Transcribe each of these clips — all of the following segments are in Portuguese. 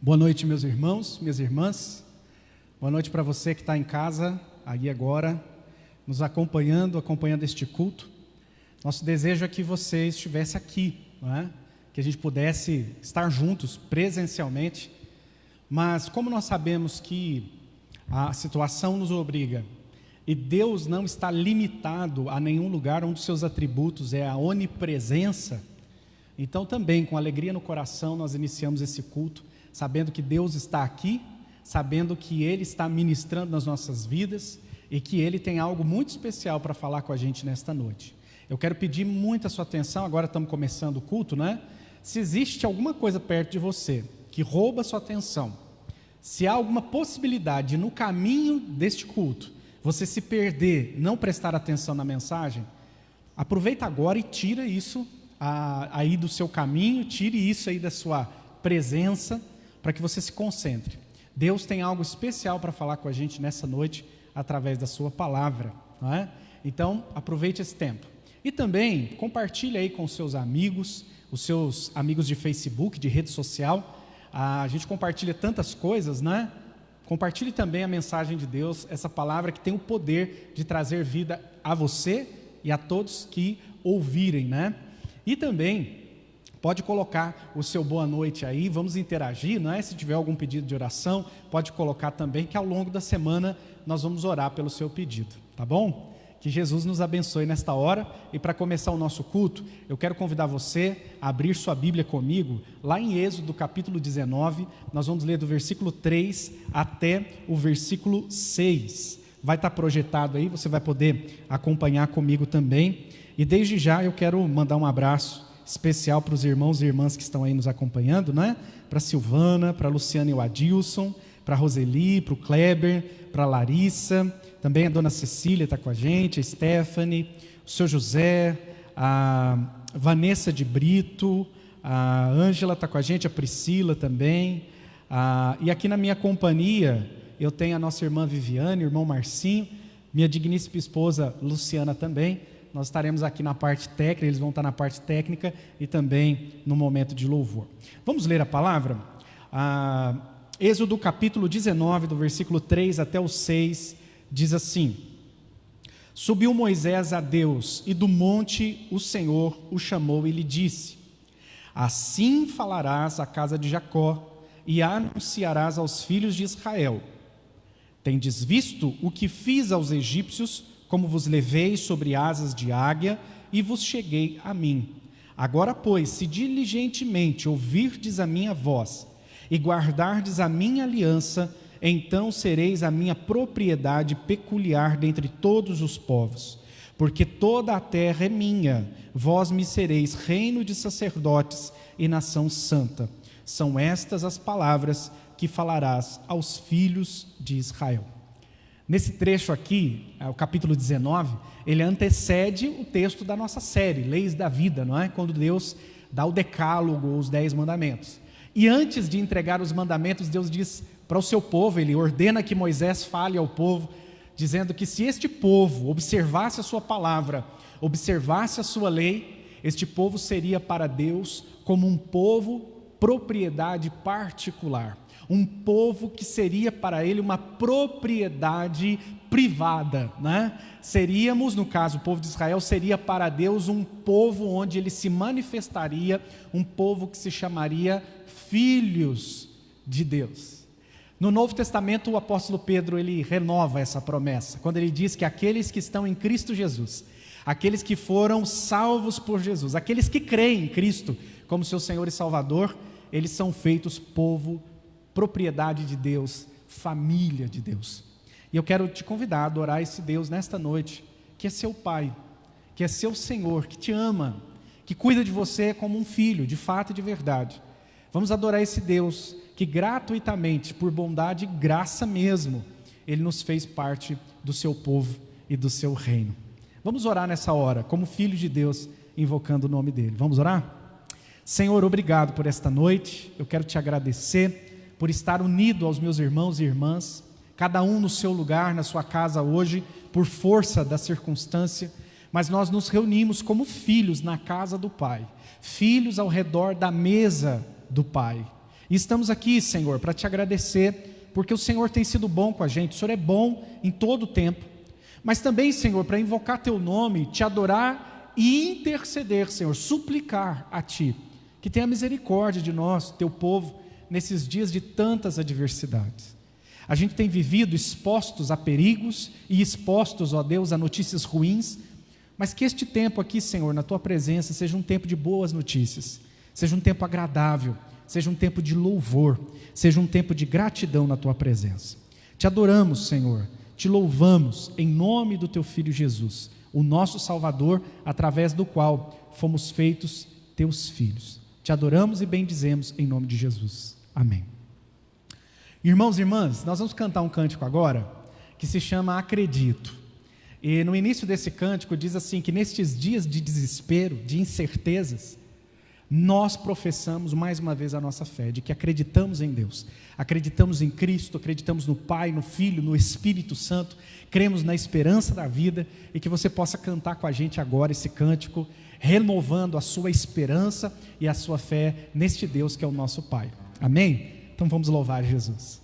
Boa noite, meus irmãos, minhas irmãs. Boa noite para você que está em casa, aí agora, nos acompanhando este culto. Nosso desejo é que você estivesse aqui, não é? Que a gente pudesse estar juntos presencialmente, mas como nós sabemos que a situação nos obriga, e Deus não está limitado a nenhum lugar, um dos seus atributos é a onipresença, então também com alegria no coração nós iniciamos esse culto, sabendo que Deus está aqui, sabendo que Ele está ministrando nas nossas vidas e que Ele tem algo muito especial para falar com a gente nesta noite. Eu quero pedir muita sua atenção, agora estamos começando o culto, né? Se existe alguma coisa perto de você que rouba sua atenção, se há alguma possibilidade no caminho deste culto, você se perder, não prestar atenção na mensagem, aproveita agora e tira isso aí do seu caminho, tire isso aí da sua presença, para que você se concentre. Deus tem algo especial para falar com a gente nessa noite, através da sua palavra, não é? Então, aproveite esse tempo. E também, compartilhe aí com os seus amigos de Facebook, de rede social. A gente compartilha tantas coisas, né? Compartilhe também a mensagem de Deus, essa palavra que tem o poder de trazer vida a você e a todos que ouvirem, né? E também pode colocar o seu boa noite aí, vamos interagir, não é? Se tiver algum pedido de oração, pode colocar também, que ao longo da semana nós vamos orar pelo seu pedido, tá bom? Que Jesus nos abençoe nesta hora. E para começar o nosso culto, eu quero convidar você a abrir sua Bíblia comigo, lá em Êxodo capítulo 19, nós vamos ler do versículo 3 até o versículo 6. Vai estar projetado aí, você vai poder acompanhar comigo também. E desde já eu quero mandar um abraço especial para os irmãos e irmãs que estão aí nos acompanhando, né? Para a Silvana, para a Luciana e o Adilson, para a Roseli, para o Kleber, para a Larissa, também a dona Cecília está com a gente, a Stephanie, o seu José, a Vanessa de Brito, a Ângela está com a gente, a Priscila também, e aqui na minha companhia eu tenho a nossa irmã Viviane, o irmão Marcinho, minha digníssima esposa Luciana também. Nós estaremos aqui na parte técnica, eles vão estar na parte técnica e também no momento de louvor. Vamos ler a palavra? Êxodo capítulo 19, do versículo 3 até o 6, diz assim: Subiu Moisés a Deus, e do monte o Senhor o chamou e lhe disse: Assim falarás à casa de Jacó, e anunciarás aos filhos de Israel: Tendes visto o que fiz aos egípcios, como vos levei sobre asas de águia, e vos cheguei a mim. Agora, pois, se diligentemente ouvirdes a minha voz, e guardardes a minha aliança, então sereis a minha propriedade peculiar dentre todos os povos. Porque toda a terra é minha, vós me sereis reino de sacerdotes e nação santa. São estas as palavras que falarás aos filhos de Israel. Nesse trecho aqui, o capítulo 19, ele antecede o texto da nossa série, Leis da Vida, não é? Quando Deus dá o decálogo, os 10 mandamentos. E antes de entregar os mandamentos, Deus diz para o seu povo, ele ordena que Moisés fale ao povo, dizendo que se este povo observasse a sua palavra, observasse a sua lei, este povo seria para Deus como um povo propriedade particular. Um povo que seria para ele uma propriedade privada, né? Seríamos, no caso, o povo de Israel seria para Deus um povo onde ele se manifestaria, um povo que se chamaria filhos de Deus. No Novo Testamento, o apóstolo Pedro, ele renova essa promessa, quando ele diz que aqueles que estão em Cristo Jesus, aqueles que foram salvos por Jesus, aqueles que creem em Cristo como seu Senhor e Salvador, eles são feitos povo, propriedade de Deus, família de Deus. E eu quero te convidar a adorar esse Deus nesta noite, que é seu Pai, que é seu Senhor, que te ama, que cuida de você como um filho, de fato e de verdade. Vamos adorar esse Deus que gratuitamente, por bondade e graça mesmo, Ele nos fez parte do seu povo e do seu reino. Vamos orar nessa hora, como filhos de Deus, invocando o nome dEle. Vamos orar? Senhor, obrigado por esta noite. Eu quero te agradecer por estar unido aos meus irmãos e irmãs, cada um no seu lugar, na sua casa hoje, por força da circunstância, mas nós nos reunimos como filhos na casa do Pai, filhos ao redor da mesa do Pai. E estamos aqui, Senhor, para te agradecer, porque o Senhor tem sido bom com a gente, o Senhor é bom em todo o tempo. Mas também, Senhor, para invocar teu nome, te adorar e interceder, Senhor, suplicar a ti, que tenha misericórdia de nós, teu povo, nesses dias de tantas adversidades. A gente tem vivido expostos a perigos e expostos, ó Deus, a notícias ruins, mas que este tempo aqui, Senhor, na tua presença, seja um tempo de boas notícias, seja um tempo agradável, seja um tempo de louvor, seja um tempo de gratidão na tua presença. Te adoramos, Senhor, te louvamos em nome do teu Filho Jesus, o nosso Salvador, através do qual fomos feitos teus filhos. Te adoramos e bendizemos em nome de Jesus. Amém. Irmãos e irmãs, nós vamos cantar um cântico agora que se chama Acredito. E no início desse cântico diz assim, que nestes dias de desespero, de incertezas, nós professamos mais uma vez a nossa fé, de que acreditamos em Deus, acreditamos em Cristo, acreditamos no Pai, no Filho, no Espírito Santo, cremos na esperança da vida, e que você possa cantar com a gente agora esse cântico, renovando a sua esperança e a sua fé neste Deus que é o nosso Pai. Amém? Então vamos louvar Jesus.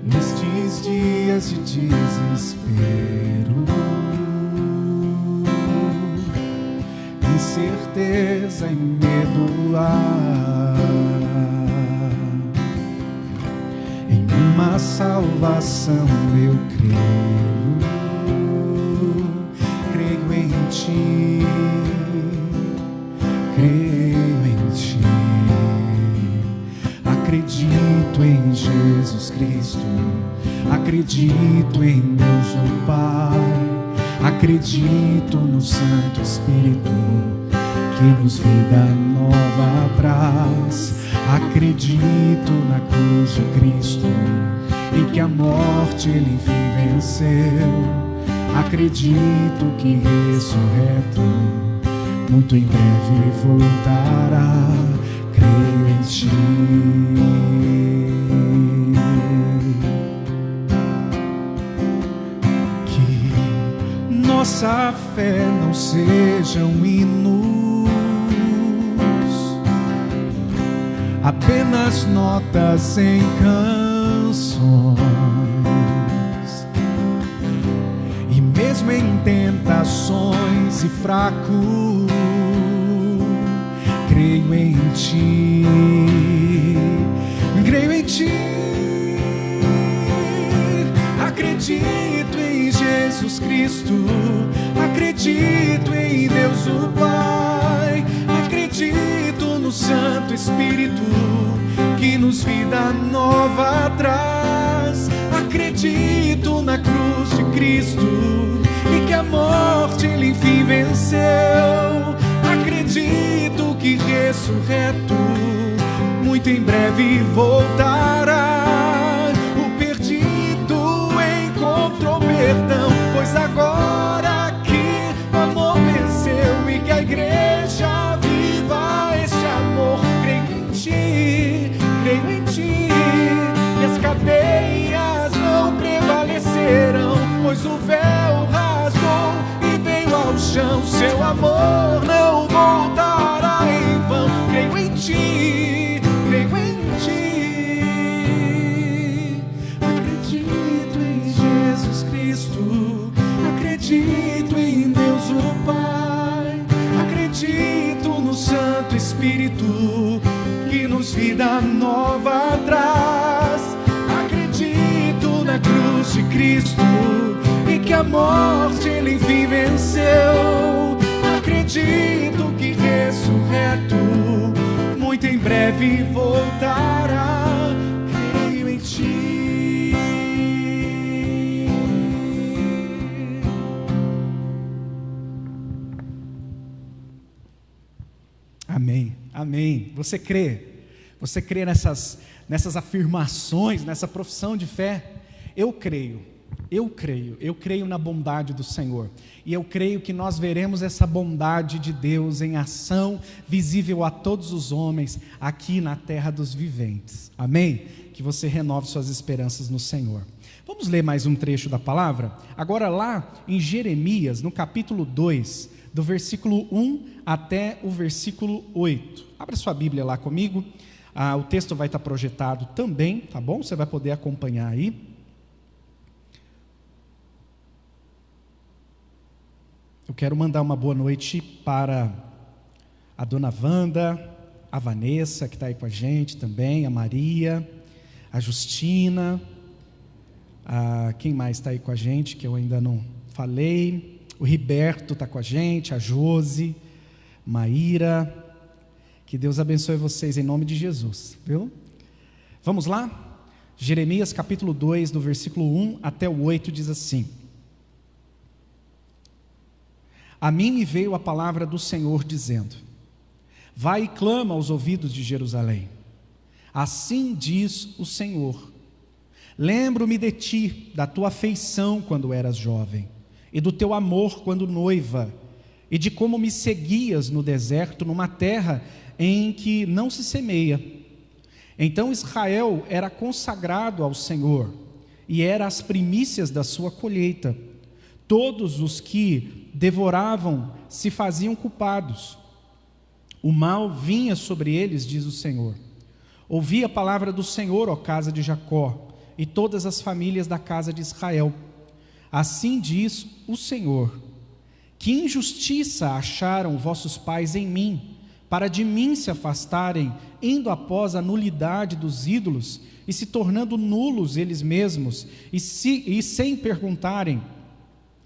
Nestes dias de desespero, incerteza e medo há, em uma salvação eu creio em ti, creio em ti. Acredito em Jesus Cristo, acredito em Deus o Pai, acredito no Santo Espírito que nos vida nova traz. Acredito na cruz de Cristo e que a morte Ele enfim venceu. Acredito que ressurreto muito em breve voltará. Creio em ti. Que nossa fé não sejam hinos, apenas notas em canções, e mesmo em tentações e fracos, creio em ti, creio em ti. Acredito em Jesus Cristo, acredito em Deus o Pai, acredito no Santo Espírito que nos vida nova traz. Acredito na cruz de Cristo e que a morte Ele enfim venceu. Acredito que ressurreto muito em breve voltará. O perdido encontrou perdão, pois agora que o amor venceu e que a igreja viva este amor. Creio em ti, e as cadeias não prevalecerão, pois o véu rasgou e veio ao chão. Seu amor não voltará em vão. Creio em ti, creio em ti. Acredito em Jesus Cristo, acredito em Deus o Pai, acredito no Santo Espírito que nos vida nova traz. Acredito na cruz de Cristo e que a morte Ele enfim venceu. Acredito que ressurreto muito em breve voltará. Creio em ti. Amém, amém. Você crê? Você crê nessas afirmações, nessa profissão de fé? Eu creio. Eu creio na bondade do Senhor, e eu creio que nós veremos essa bondade de Deus em ação, visível a todos os homens, aqui na terra dos viventes, amém? Que você renove suas esperanças no Senhor. Vamos ler mais um trecho da palavra? Agora lá em Jeremias, no capítulo 2, do versículo 1 até o versículo 8, abra sua Bíblia lá comigo, o texto vai estar projetado também, tá bom? Você vai poder acompanhar aí. Eu quero mandar uma boa noite para a dona Wanda, a Vanessa, que está aí com a gente também, a Maria, a Justina, quem mais está aí com a gente, que eu ainda não falei, o Riberto está com a gente, a Josi, Maíra, que Deus abençoe vocês em nome de Jesus, viu? Vamos lá? Jeremias capítulo 2, do versículo 1 até o 8, diz assim: A mim me veio a palavra do Senhor dizendo: Vai e clama aos ouvidos de Jerusalém. Assim diz o Senhor: Lembro-me de ti, da tua afeição quando eras jovem, e do teu amor quando noiva, e de como me seguias no deserto, numa terra em que não se semeia. Então Israel era consagrado ao Senhor, e era as primícias da sua colheita. Todos os que devoravam se faziam culpados. O mal vinha sobre eles, diz o Senhor. Ouvi a palavra do Senhor, ó casa de Jacó, e todas as famílias da casa de Israel. Assim diz o Senhor: Que injustiça acharam vossos pais em mim, para de mim se afastarem, indo após a nulidade dos ídolos, e se tornando nulos eles mesmos, e sem perguntarem: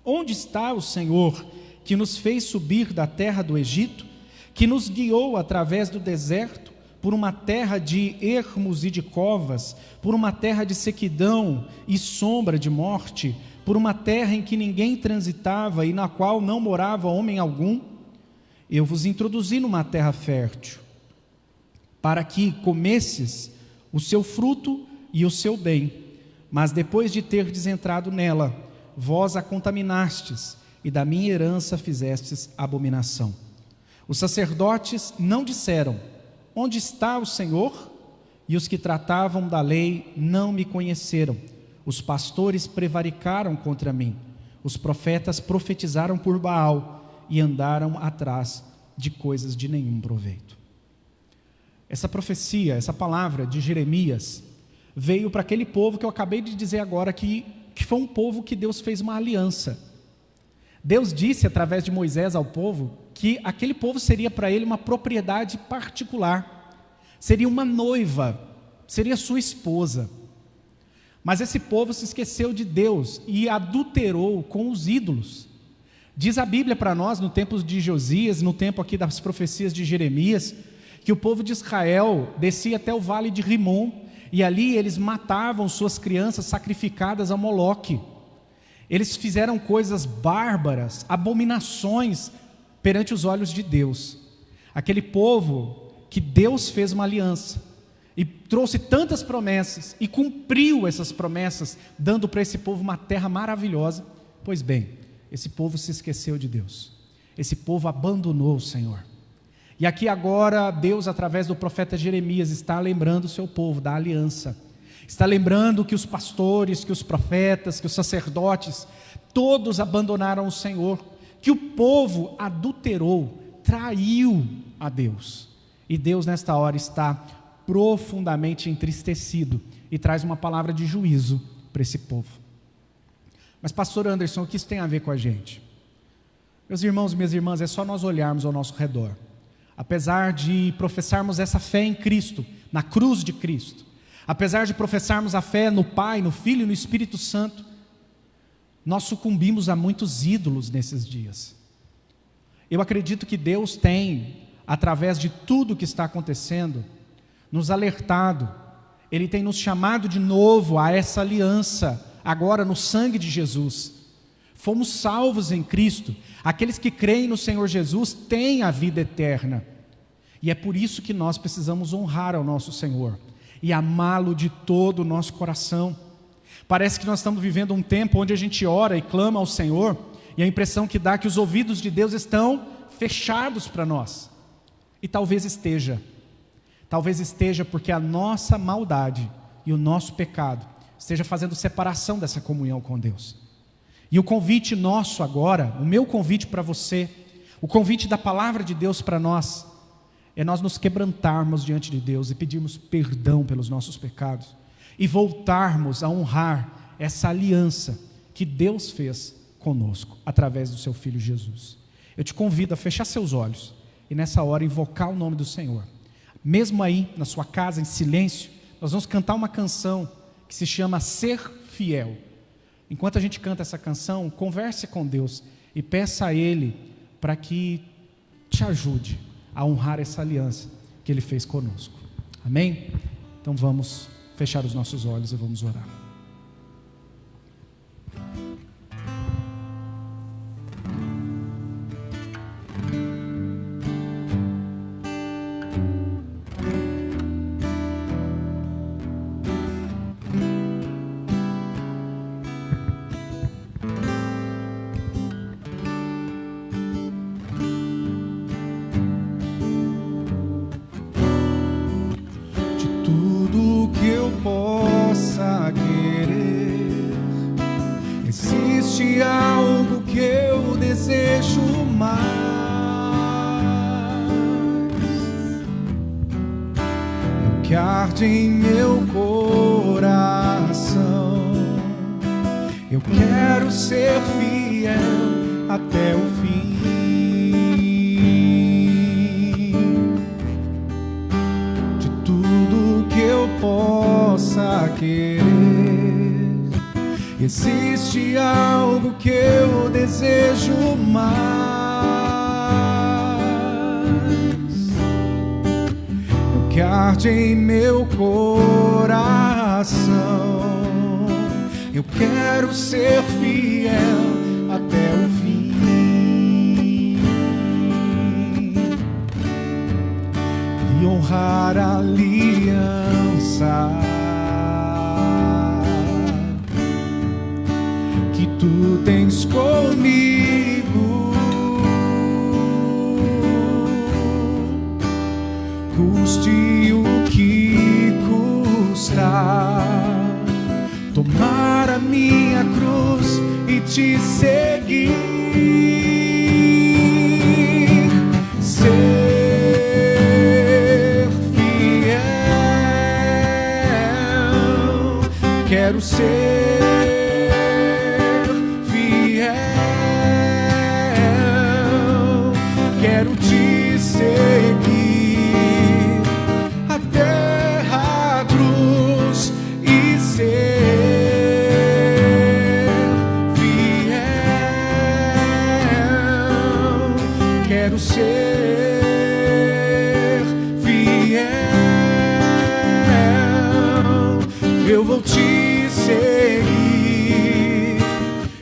Onde está o Senhor, que nos fez subir da terra do Egito, que nos guiou através do deserto, por uma terra de ermos e de covas, por uma terra de sequidão e sombra de morte, por uma terra em que ninguém transitava e na qual não morava homem algum? Eu vos introduzi numa terra fértil, para que comesses o seu fruto e o seu bem, mas depois de terdes entrado nela, vós a contaminastes, e da minha herança fizestes abominação. Os sacerdotes não disseram: Onde está o Senhor? E os que tratavam da lei não me conheceram. Os pastores prevaricaram contra mim. Os profetas profetizaram por Baal e andaram atrás de coisas de nenhum proveito. Essa profecia, essa palavra de Jeremias, veio para aquele povo que eu acabei de dizer agora que foi um povo que Deus fez uma aliança. Deus disse através de Moisés ao povo que aquele povo seria para ele uma propriedade particular, seria uma noiva, seria sua esposa. Mas esse povo se esqueceu de Deus e adulterou com os ídolos. Diz a Bíblia para nós, no tempo de Josias, no tempo aqui das profecias de Jeremias, que o povo de Israel descia até o vale de Rimon, e ali eles matavam suas crianças sacrificadas a Moloque. Eles fizeram coisas bárbaras, abominações perante os olhos de Deus. Aquele povo que Deus fez uma aliança e trouxe tantas promessas e cumpriu essas promessas, dando para esse povo uma terra maravilhosa. Pois bem, esse povo se esqueceu de Deus, esse povo abandonou o Senhor. E aqui agora Deus, através do profeta Jeremias, está lembrando o seu povo da aliança, está lembrando que os pastores, que os profetas, que os sacerdotes, todos abandonaram o Senhor, que o povo adulterou, traiu a Deus, e Deus nesta hora está profundamente entristecido e traz uma palavra de juízo para esse povo. Mas pastor Anderson, o que isso tem a ver com a gente? Meus irmãos e minhas irmãs, é só nós olharmos ao nosso redor. Apesar de professarmos essa fé em Cristo, na cruz de Cristo, apesar de professarmos a fé no Pai, no Filho e no Espírito Santo, nós sucumbimos a muitos ídolos nesses dias. Eu acredito que Deus tem, através de tudo que está acontecendo, nos alertado. Ele tem nos chamado de novo a essa aliança, agora no sangue de Jesus. Fomos salvos em Cristo. Aqueles que creem no Senhor Jesus têm a vida eterna. E é por isso que nós precisamos honrar ao nosso Senhor e amá-lo de todo o nosso coração. Parece que nós estamos vivendo um tempo onde a gente ora e clama ao Senhor, e a impressão que dá é que os ouvidos de Deus estão fechados para nós. E talvez esteja porque a nossa maldade e o nosso pecado esteja fazendo separação dessa comunhão com Deus. E o convite nosso agora, o meu convite para você, o convite da palavra de Deus para nós, é nós nos quebrantarmos diante de Deus e pedirmos perdão pelos nossos pecados e voltarmos a honrar essa aliança que Deus fez conosco através do seu Filho Jesus. Eu te convido a fechar seus olhos e nessa hora invocar o nome do Senhor. Mesmo aí na sua casa em silêncio, nós vamos cantar uma canção que se chama Ser Fiel. Enquanto a gente canta essa canção, converse com Deus e peça a Ele para que te ajude a honrar essa aliança que Ele fez conosco. Amém? Então vamos fechar os nossos olhos e vamos orar. Existe algo que eu desejo mais. É o que arde em meu coração. Eu quero ser fiel até o fim. De tudo que eu possa querer, existe algo que eu desejo mais. O que arde em meu coração. Eu quero ser fiel até o fim e honrar a aliança que tu tens comigo, custe o que custar, tomar a minha cruz e te seguir, ser fiel. Quero ser seguir até a cruz e ser fiel. Quero ser fiel. Eu vou te seguir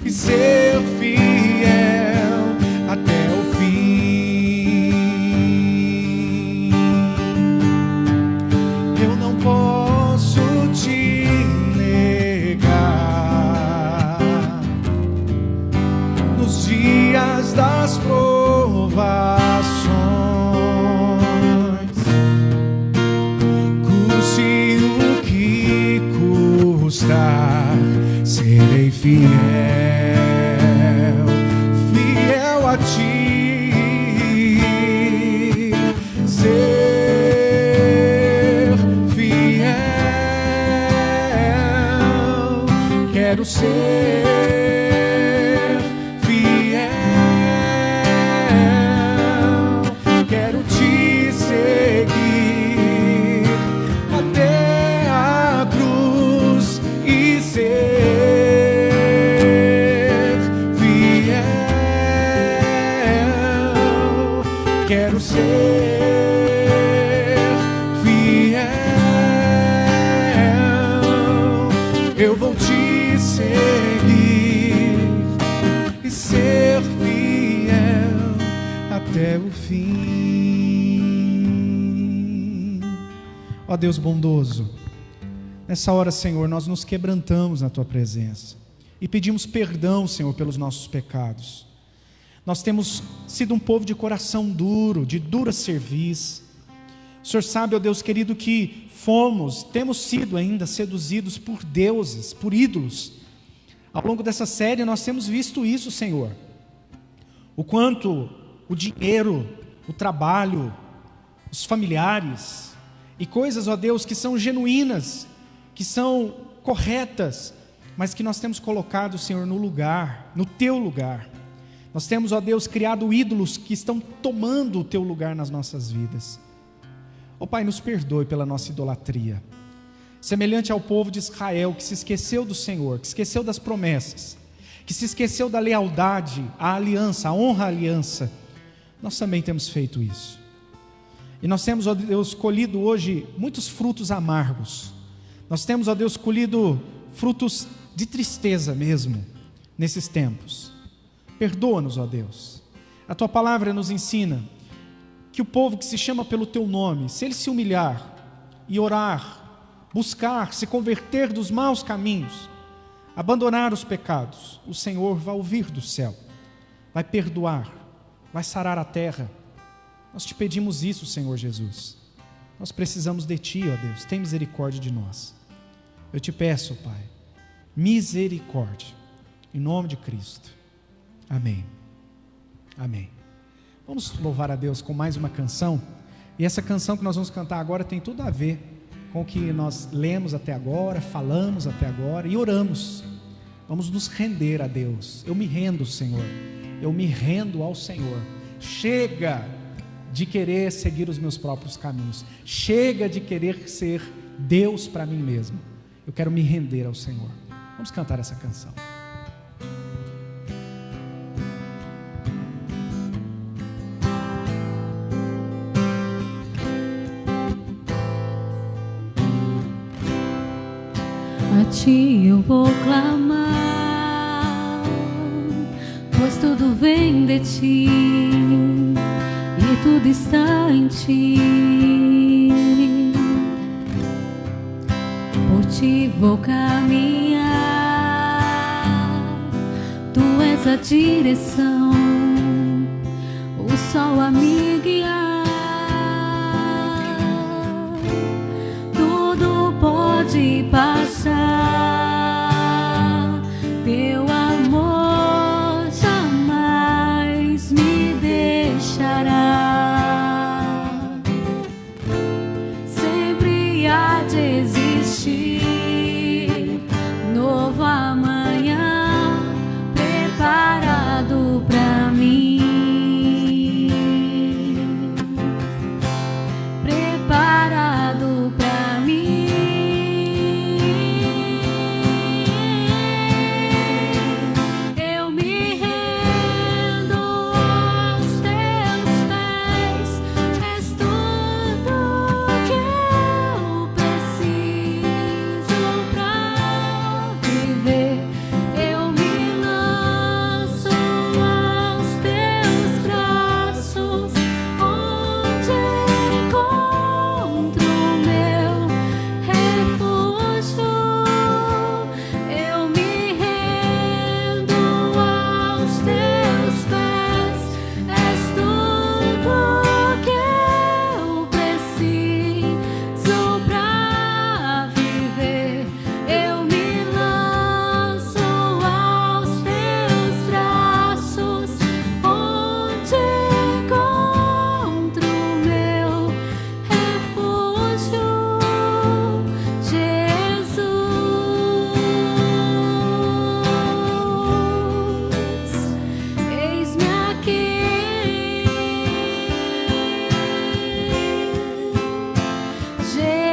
e ser fiel até o fim. Das provações, custe o que custar, serei fiel, fiel a ti, ser fiel. Quero ser eu vou te seguir e ser fiel até o fim. Ó Deus bondoso, Nessa hora, Senhor, nós nos quebrantamos na Tua presença e pedimos perdão, Senhor, pelos nossos pecados. Nós temos sido um povo de coração duro, de dura cerviz. O Senhor sabe, ó Deus querido, que temos sido ainda seduzidos por deuses, por ídolos. Ao longo dessa série nós temos visto isso, Senhor. O quanto o dinheiro, o trabalho, os familiares e coisas, ó Deus, que são genuínas, que são corretas, mas que nós temos colocado, Senhor, no lugar, no Teu lugar. Nós temos, ó Deus, criado ídolos que estão tomando o Teu lugar nas nossas vidas. Ó Pai, nos perdoe pela nossa idolatria. Semelhante ao povo de Israel, que se esqueceu do Senhor, que esqueceu das promessas, que se esqueceu da lealdade, a aliança, a honra à aliança, nós também temos feito isso. E nós temos, ó Deus, colhido hoje muitos frutos amargos. Nós temos, ó Deus, colhido frutos de tristeza mesmo, nesses tempos. Perdoa-nos, ó Deus. A Tua palavra nos ensina que o povo que se chama pelo Teu nome, se ele se humilhar e orar, buscar, se converter dos maus caminhos, abandonar os pecados, o Senhor vai ouvir do céu, vai perdoar, vai sarar a terra. Nós Te pedimos isso, Senhor Jesus. Nós precisamos de Ti, ó Deus, tem misericórdia de nós. Eu Te peço, Pai, misericórdia, em nome de Cristo. Amém. Amém. Vamos louvar a Deus com mais uma canção. E essa canção que nós vamos cantar agora tem tudo a ver com o que nós lemos até agora, falamos até agora e oramos. Vamos nos render a Deus. Eu me rendo, Senhor. Eu me rendo ao Senhor. Chega de querer seguir os meus próprios caminhos. Chega de querer ser Deus para mim mesmo. Eu quero me render ao Senhor. Vamos cantar essa canção. A Ti eu vou clamar, pois tudo vem de Ti e tudo está em Ti. Por Ti vou caminhar, Tu és a direção, o sol a me guiar. Tudo pode passar, Teu amor jamais me deixará. Sempre há de existir novo amanhã preparado pra mim. Preparado pra mim. Eu me rendo aos Teus pés, és tudo que eu preciso pra viver. Eu me lanço aos Teus braços, onde encontro meu refúgio. Eu me rendo aos Teus pés, és tudo que eu preciso pra viver. Eu me lanço aos Teus braços, onde encontro meu refúgio, Jesus. Eis-me aqui, Jesus.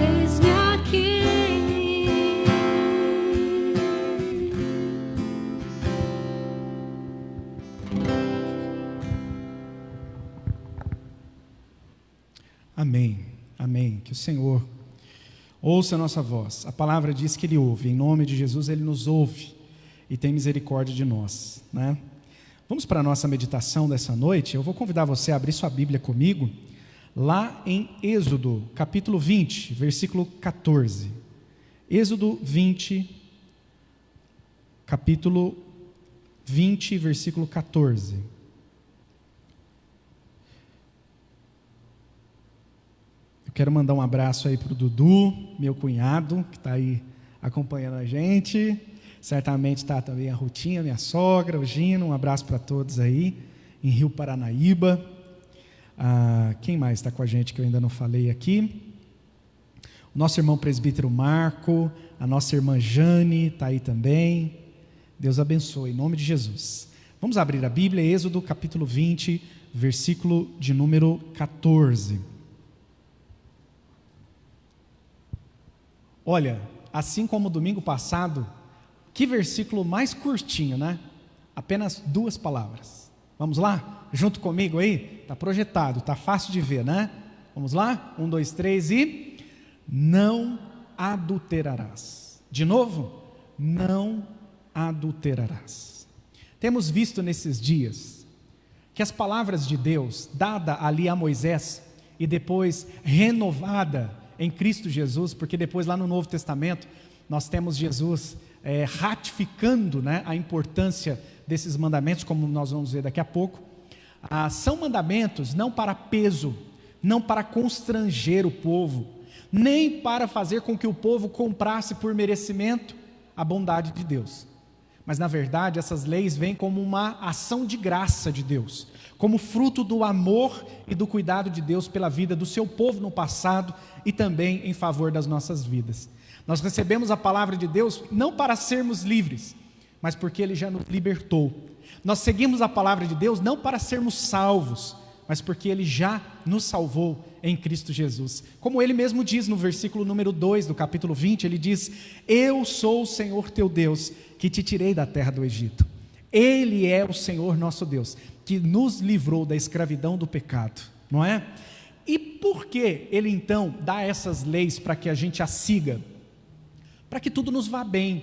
Eis-me aqui. Amém, amém. Que o Senhor ouça a nossa voz. A palavra diz que Ele ouve. Em nome de Jesus, Ele nos ouve e tem misericórdia de nós, né? Vamos para a nossa meditação dessa noite. Eu vou convidar você a abrir sua Bíblia comigo, lá em Êxodo, capítulo 20, versículo 14. Êxodo 20, capítulo 20, versículo 14. Eu quero mandar um abraço aí para o Dudu, meu cunhado, que está aí acompanhando a gente. Certamente está também a Rutinha, minha sogra, o Gino. Um abraço para todos aí, em Rio Paranaíba. Quem mais está com a gente que eu ainda não falei aqui? O nosso irmão presbítero Marco, a nossa irmã Jane está aí também. Deus abençoe, em nome de Jesus. Vamos abrir a Bíblia, Êxodo capítulo 20, versículo de número 14. Olha, assim como domingo passado, que versículo mais curtinho, né? Apenas 2 palavras. Vamos lá? Junto comigo aí? Está projetado, está fácil de ver, né? Vamos lá? 1, 2, 3 e... Não adulterarás. De novo? Não adulterarás. Temos visto nesses dias que as palavras de Deus, dada ali a Moisés e depois renovada em Cristo Jesus, porque depois lá no Novo Testamento nós temos Jesus ratificando, né, a importância desses mandamentos, como nós vamos ver daqui a pouco. São mandamentos não para peso, não para constranger o povo, nem para fazer com que o povo comprasse por merecimento a bondade de Deus. Mas na verdade essas leis vêm como uma ação de graça de Deus, como fruto do amor e do cuidado de Deus pela vida do seu povo no passado e também em favor das nossas vidas. Nós recebemos a palavra de Deus não para sermos livres, mas porque Ele já nos libertou. Nós seguimos a palavra de Deus não para sermos salvos, mas porque Ele já nos salvou em Cristo Jesus. Como Ele mesmo diz no versículo número 2 do capítulo 20, Ele diz: Eu sou o Senhor teu Deus, que te tirei da terra do Egito. Ele é o Senhor nosso Deus, que nos livrou da escravidão do pecado, não é? E por que Ele então dá essas leis para que a gente as siga? Para que tudo nos vá bem.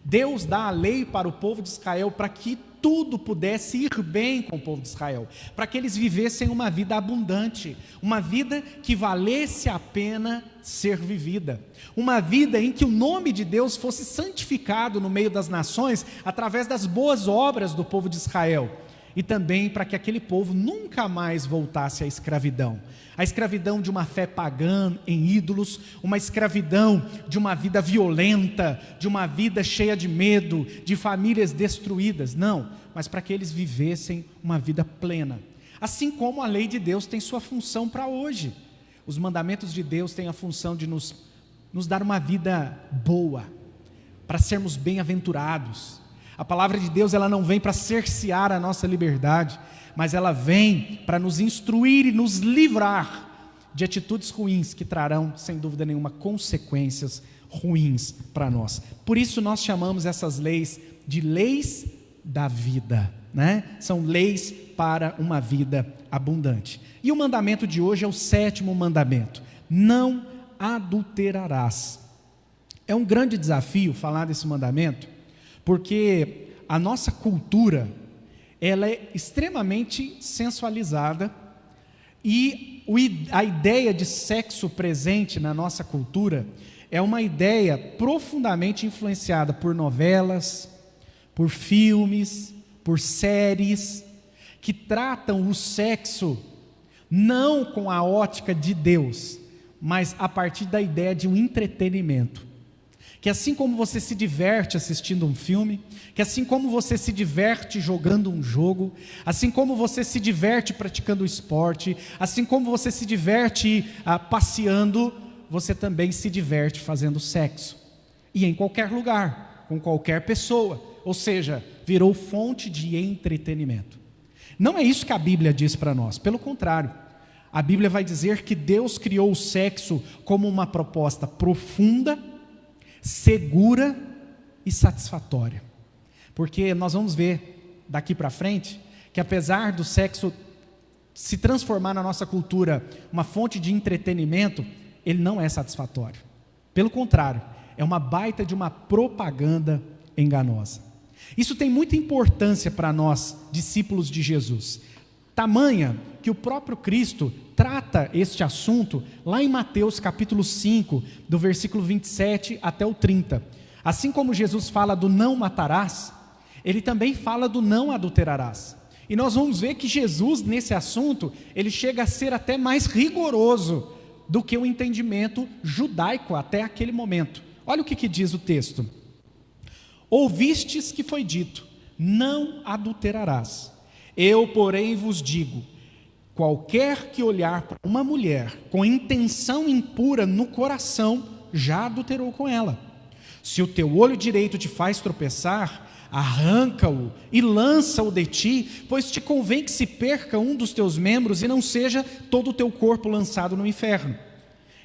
Deus dá a lei para o povo de Israel para que tudo pudesse ir bem com o povo de Israel, para que eles vivessem uma vida abundante, uma vida que valesse a pena ser vivida, uma vida em que o nome de Deus fosse santificado no meio das nações, através das boas obras do povo de Israel, e também para que aquele povo nunca mais voltasse à escravidão. A escravidão de uma fé pagã em ídolos, uma escravidão de uma vida violenta, de uma vida cheia de medo, de famílias destruídas. Não, mas para que eles vivessem uma vida plena. Assim como a lei de Deus tem sua função para hoje. Os mandamentos de Deus têm a função de nos dar uma vida boa, para sermos bem-aventurados. A palavra de Deus, ela não vem para cercear a nossa liberdade, mas ela vem para nos instruir e nos livrar de atitudes ruins que trarão, sem dúvida nenhuma, consequências ruins para nós. Por isso nós chamamos essas leis de leis da vida, né? São leis para uma vida abundante. E o mandamento de hoje é o 7º mandamento: não adulterarás. É um grande desafio falar desse mandamento, porque a nossa cultura, ela é extremamente sensualizada, e a ideia de sexo presente na nossa cultura é uma ideia profundamente influenciada por novelas, por filmes, por séries, que tratam o sexo não com a ótica de Deus, mas a partir da ideia de um entretenimento. Que assim como você se diverte assistindo um filme, que assim como você se diverte jogando um jogo, assim como você se diverte praticando esporte, assim como você se diverte passeando, você também se diverte fazendo sexo. E em qualquer lugar, com qualquer pessoa, ou seja, virou fonte de entretenimento. Não é isso que a Bíblia diz para nós, pelo contrário. A Bíblia vai dizer que Deus criou o sexo como uma proposta profunda, segura e satisfatória, porque nós vamos ver daqui para frente que apesar do sexo se transformar na nossa cultura uma fonte de entretenimento, ele não é satisfatório. Pelo contrário, é uma baita de uma propaganda enganosa. Isso tem muita importância para nós, discípulos de Jesus. Tamanha que o próprio Cristo trata este assunto lá em Mateus capítulo 5, do versículo 27 até o 30. Assim como Jesus fala do não matarás, ele também fala do não adulterarás. E nós vamos ver que Jesus, nesse assunto, ele chega a ser até mais rigoroso do que o entendimento judaico até aquele momento. Olha o que diz o texto. Ouvistes que foi dito, não adulterarás. Eu, porém, vos digo, qualquer que olhar para uma mulher com intenção impura no coração, já adulterou com ela. Se o teu olho direito te faz tropeçar, arranca-o e lança-o de ti, pois te convém que se perca um dos teus membros e não seja todo o teu corpo lançado no inferno.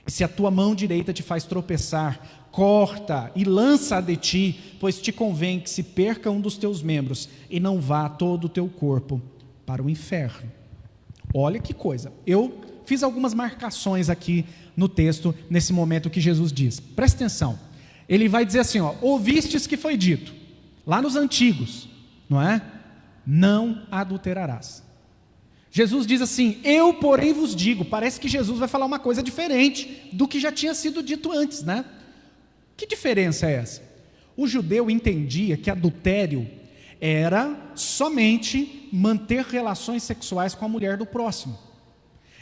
E se a tua mão direita te faz tropeçar, corta e lança-a de ti, pois te convém que se perca um dos teus membros e não vá todo o teu corpo para o inferno. Olha que coisa, eu fiz algumas marcações aqui no texto, nesse momento que Jesus diz, presta atenção, ele vai dizer assim, ouvistes que foi dito, lá nos antigos, não é? Não adulterarás. Jesus diz assim, eu porém vos digo, parece que Jesus vai falar uma coisa diferente do que já tinha sido dito antes, né? Que diferença é essa? O judeu entendia que adultério era somente manter relações sexuais com a mulher do próximo.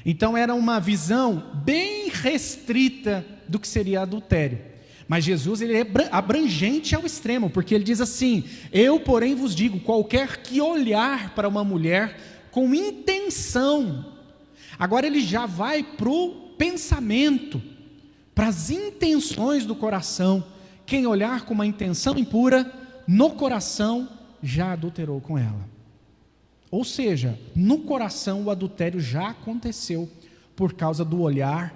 Então era uma visão bem restrita do que seria adultério. Mas Jesus, ele é abrangente ao extremo, porque ele diz assim, eu porém vos digo, qualquer que olhar para uma mulher com intenção, agora ele já vai para o pensamento, para as intenções do coração, quem olhar com uma intenção impura, no coração já adulterou com ela. Ou seja, no coração o adultério já aconteceu, por causa do olhar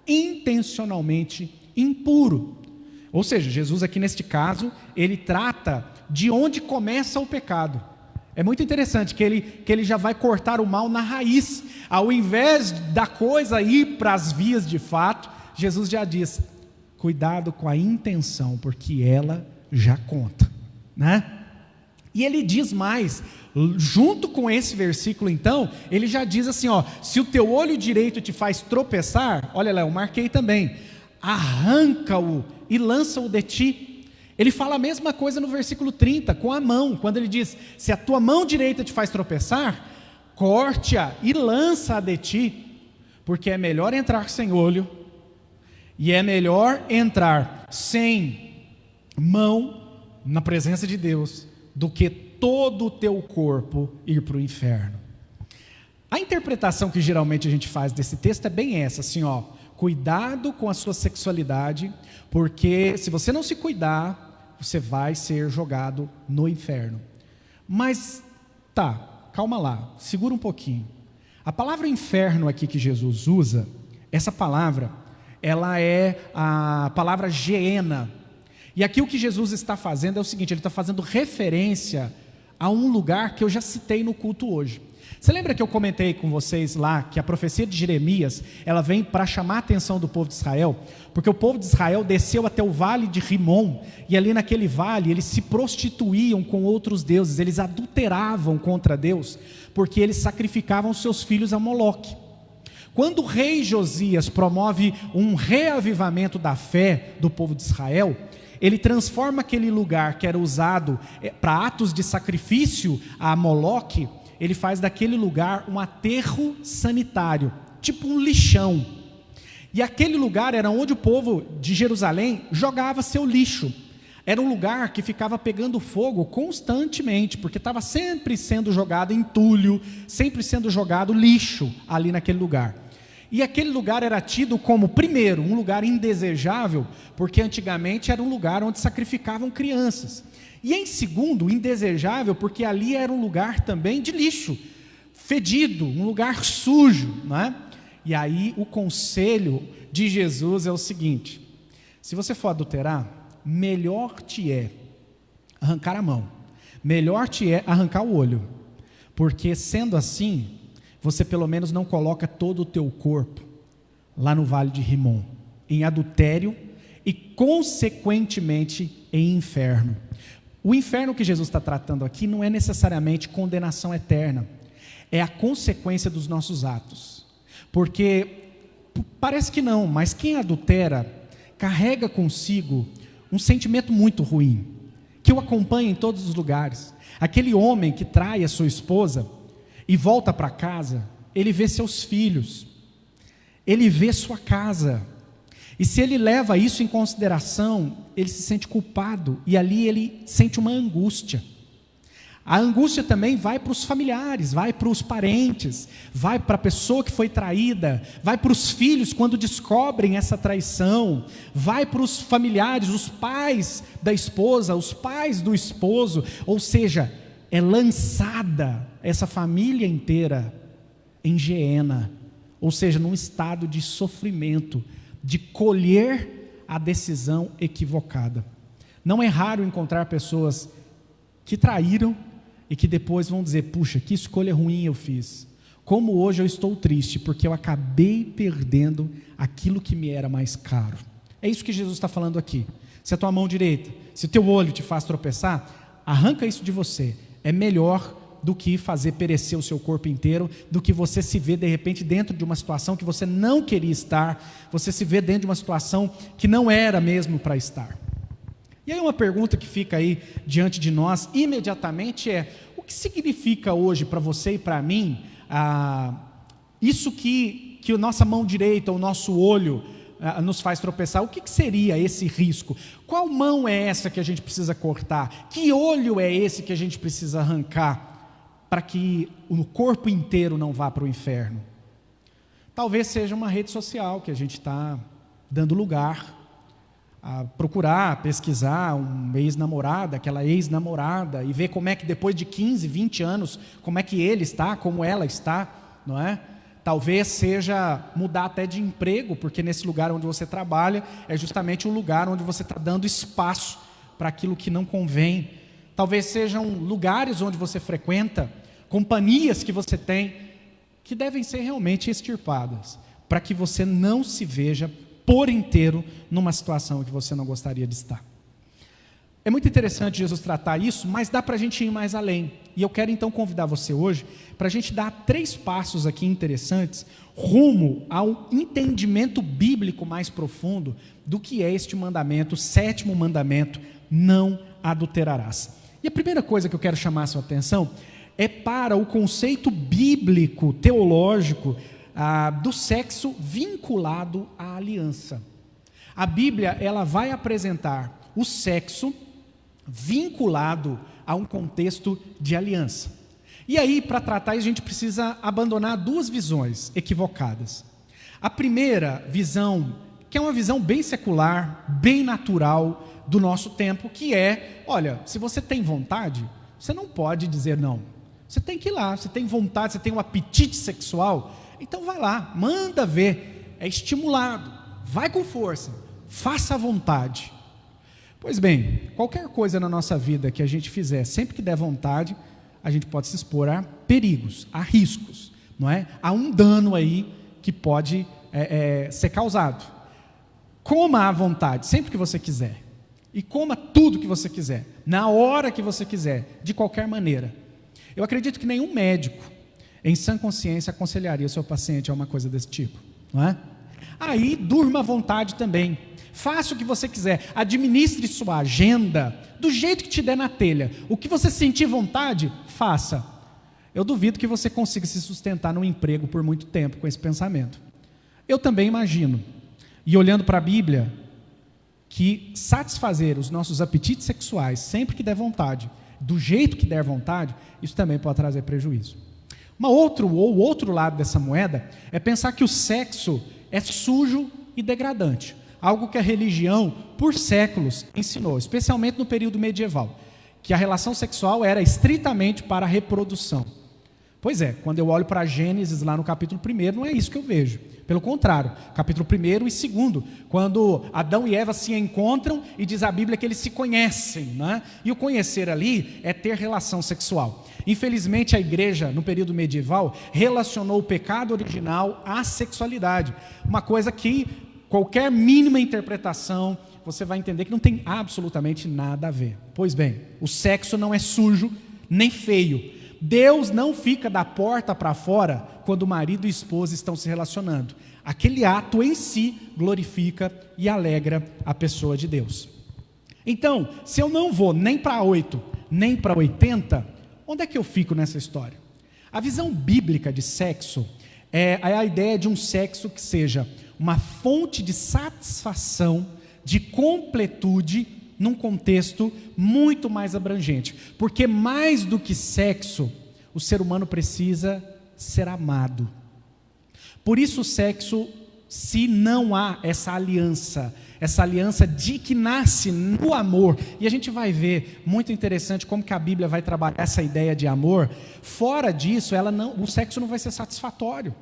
intencionalmente impuro. Ou seja, Jesus aqui neste caso, ele trata de onde começa o pecado. É muito interessante que ele já vai cortar o mal na raiz. Ao invés da coisa ir para as vias de fato, Jesus já diz, cuidado com a intenção, porque ela já conta, né? E ele diz mais, junto com esse versículo então, ele já diz assim, se o teu olho direito te faz tropeçar, olha lá, eu marquei também, arranca-o e lança-o de ti. Ele fala a mesma coisa no versículo 30, com a mão, quando ele diz, se a tua mão direita te faz tropeçar, corte-a e lança-a de ti, porque é melhor entrar sem olho, e é melhor entrar sem mão na presença de Deus, do que todo o teu corpo ir para o inferno. A interpretação que geralmente a gente faz desse texto é bem essa, assim, cuidado com a sua sexualidade, porque se você não se cuidar, você vai ser jogado no inferno. Mas, calma lá, segura um pouquinho. A palavra inferno aqui que Jesus usa, essa palavra, ela é a palavra Geena. E aqui o que Jesus está fazendo é o seguinte, ele está fazendo referência a um lugar que eu já citei no culto hoje. Você lembra que eu comentei com vocês lá que a profecia de Jeremias, ela vem para chamar a atenção do povo de Israel, porque o povo de Israel desceu até o vale de Rimon, e ali naquele vale eles se prostituíam com outros deuses, eles adulteravam contra Deus, porque eles sacrificavam seus filhos a Moloque. Quando o rei Josias promove um reavivamento da fé do povo de Israel, ele transforma aquele lugar que era usado para atos de sacrifício a Moloque, ele faz daquele lugar um aterro sanitário, tipo um lixão. E aquele lugar era onde o povo de Jerusalém jogava seu lixo. Era um lugar que ficava pegando fogo constantemente, porque estava sempre sendo jogado entulho, sempre sendo jogado lixo ali naquele lugar. E aquele lugar era tido como, primeiro, um lugar indesejável, porque antigamente era um lugar onde sacrificavam crianças. E em segundo, indesejável, porque ali era um lugar também de lixo, fedido, um lugar sujo, não é? E aí o conselho de Jesus é o seguinte, se você for adulterar, melhor te é arrancar a mão, melhor te é arrancar o olho, porque sendo assim, você pelo menos não coloca todo o teu corpo lá no vale de Rimon, em adultério e consequentemente em inferno. O inferno que Jesus está tratando aqui não é necessariamente condenação eterna, é a consequência dos nossos atos. Porque parece que não, mas quem adultera carrega consigo um sentimento muito ruim, que o acompanha em todos os lugares. Aquele homem que trai a sua esposa e volta para casa, ele vê seus filhos, ele vê sua casa, e se ele leva isso em consideração, ele se sente culpado, e ali ele sente uma angústia. A angústia também vai para os familiares, vai para os parentes, vai para a pessoa que foi traída, vai para os filhos quando descobrem essa traição, vai para os familiares, os pais da esposa, os pais do esposo, ou seja, é lançada essa família inteira em geena, ou seja, num estado de sofrimento, de colher a decisão equivocada. Não é raro encontrar pessoas que traíram e que depois vão dizer: puxa, que escolha ruim eu fiz, como hoje eu estou triste, porque eu acabei perdendo aquilo que me era mais caro. É isso que Jesus está falando aqui. Se a tua mão direita, se o teu olho te faz tropeçar, arranca isso de você. É melhor do que fazer perecer o seu corpo inteiro, do que você se ver de repente dentro de uma situação que você não queria estar, você se vê dentro de uma situação que não era mesmo para estar. E aí uma pergunta que fica aí diante de nós imediatamente é: o que significa hoje para você e para mim isso que a nossa mão direita, o nosso olho nos faz tropeçar? O que seria esse risco? Qual mão é essa que a gente precisa cortar? Que olho é esse que a gente precisa arrancar para que o corpo inteiro não vá para o inferno? Talvez seja uma rede social que a gente está dando lugar a procurar, pesquisar um ex-namorado, aquela ex-namorada, e ver como é que depois de 15, 20 anos, como é que ele está, como ela está, não é? Talvez seja mudar até de emprego, porque nesse lugar onde você trabalha, é justamente o lugar onde você está dando espaço para aquilo que não convém. Talvez sejam lugares onde você frequenta, companhias que você tem, que devem ser realmente extirpadas, para que você não se veja por inteiro numa situação que você não gostaria de estar. É muito interessante Jesus tratar isso, mas dá para a gente ir mais além. E eu quero então convidar você hoje para a gente dar 3 passos aqui interessantes rumo ao entendimento bíblico mais profundo do que é este mandamento, o 7º mandamento: não adulterarás. E a primeira coisa que eu quero chamar a sua atenção é para o conceito bíblico, teológico, do sexo vinculado à aliança. A Bíblia, ela vai apresentar o sexo vinculado a um contexto de aliança. E aí, para tratar isso, a gente precisa abandonar 2 visões equivocadas. A primeira visão, que é uma visão bem secular, bem natural do nosso tempo, que é: olha, se você tem vontade, você não pode dizer não. Você tem que ir lá, você tem vontade, você tem um apetite sexual, então vai lá, manda ver, é estimulado, vai com força, faça à vontade. Pois bem, qualquer coisa na nossa vida que a gente fizer, sempre que der vontade, a gente pode se expor a perigos, a riscos, não é? Há um dano aí que pode ser causado. Coma à vontade, sempre que você quiser, e coma tudo que você quiser, na hora que você quiser, de qualquer maneira. Eu acredito que nenhum médico, em sã consciência, aconselharia o seu paciente a uma coisa desse tipo, não é? Aí, durma à vontade também, faça o que você quiser, administre sua agenda, do jeito que te der na telha. O que você sentir vontade, faça. Eu duvido que você consiga se sustentar num emprego por muito tempo com esse pensamento. Eu também imagino, e olhando para a Bíblia, que satisfazer os nossos apetites sexuais sempre que der vontade, do jeito que der vontade, isso também pode trazer prejuízo. O outro lado dessa moeda é pensar que o sexo é sujo e degradante, algo que a religião por séculos ensinou, especialmente no período medieval, que a relação sexual era estritamente para a reprodução. Pois é, quando eu olho para Gênesis lá no capítulo 1, não é isso que eu vejo. Pelo contrário, capítulo 1 e 2, quando Adão e Eva se encontram e diz a Bíblia que eles se conhecem, né? E o conhecer ali é ter relação sexual. Infelizmente a igreja no período medieval relacionou o pecado original à sexualidade, uma coisa que qualquer mínima interpretação você vai entender que não tem absolutamente nada a ver. Pois bem, o sexo não é sujo nem feio. Deus não fica da porta para fora quando o marido e a esposa estão se relacionando. Aquele ato em si glorifica e alegra a pessoa de Deus. Então, se eu não vou nem para 8, nem para 80, onde é que eu fico nessa história? A visão bíblica de sexo é a ideia de um sexo que seja uma fonte de satisfação, de completude, num contexto muito mais abrangente. Porque mais do que sexo, o ser humano precisa ser amado. Por isso o sexo, se não há essa aliança de que nasce no amor, e a gente vai ver, muito interessante como que a Bíblia vai trabalhar essa ideia de amor, fora disso, o sexo não vai ser satisfatório.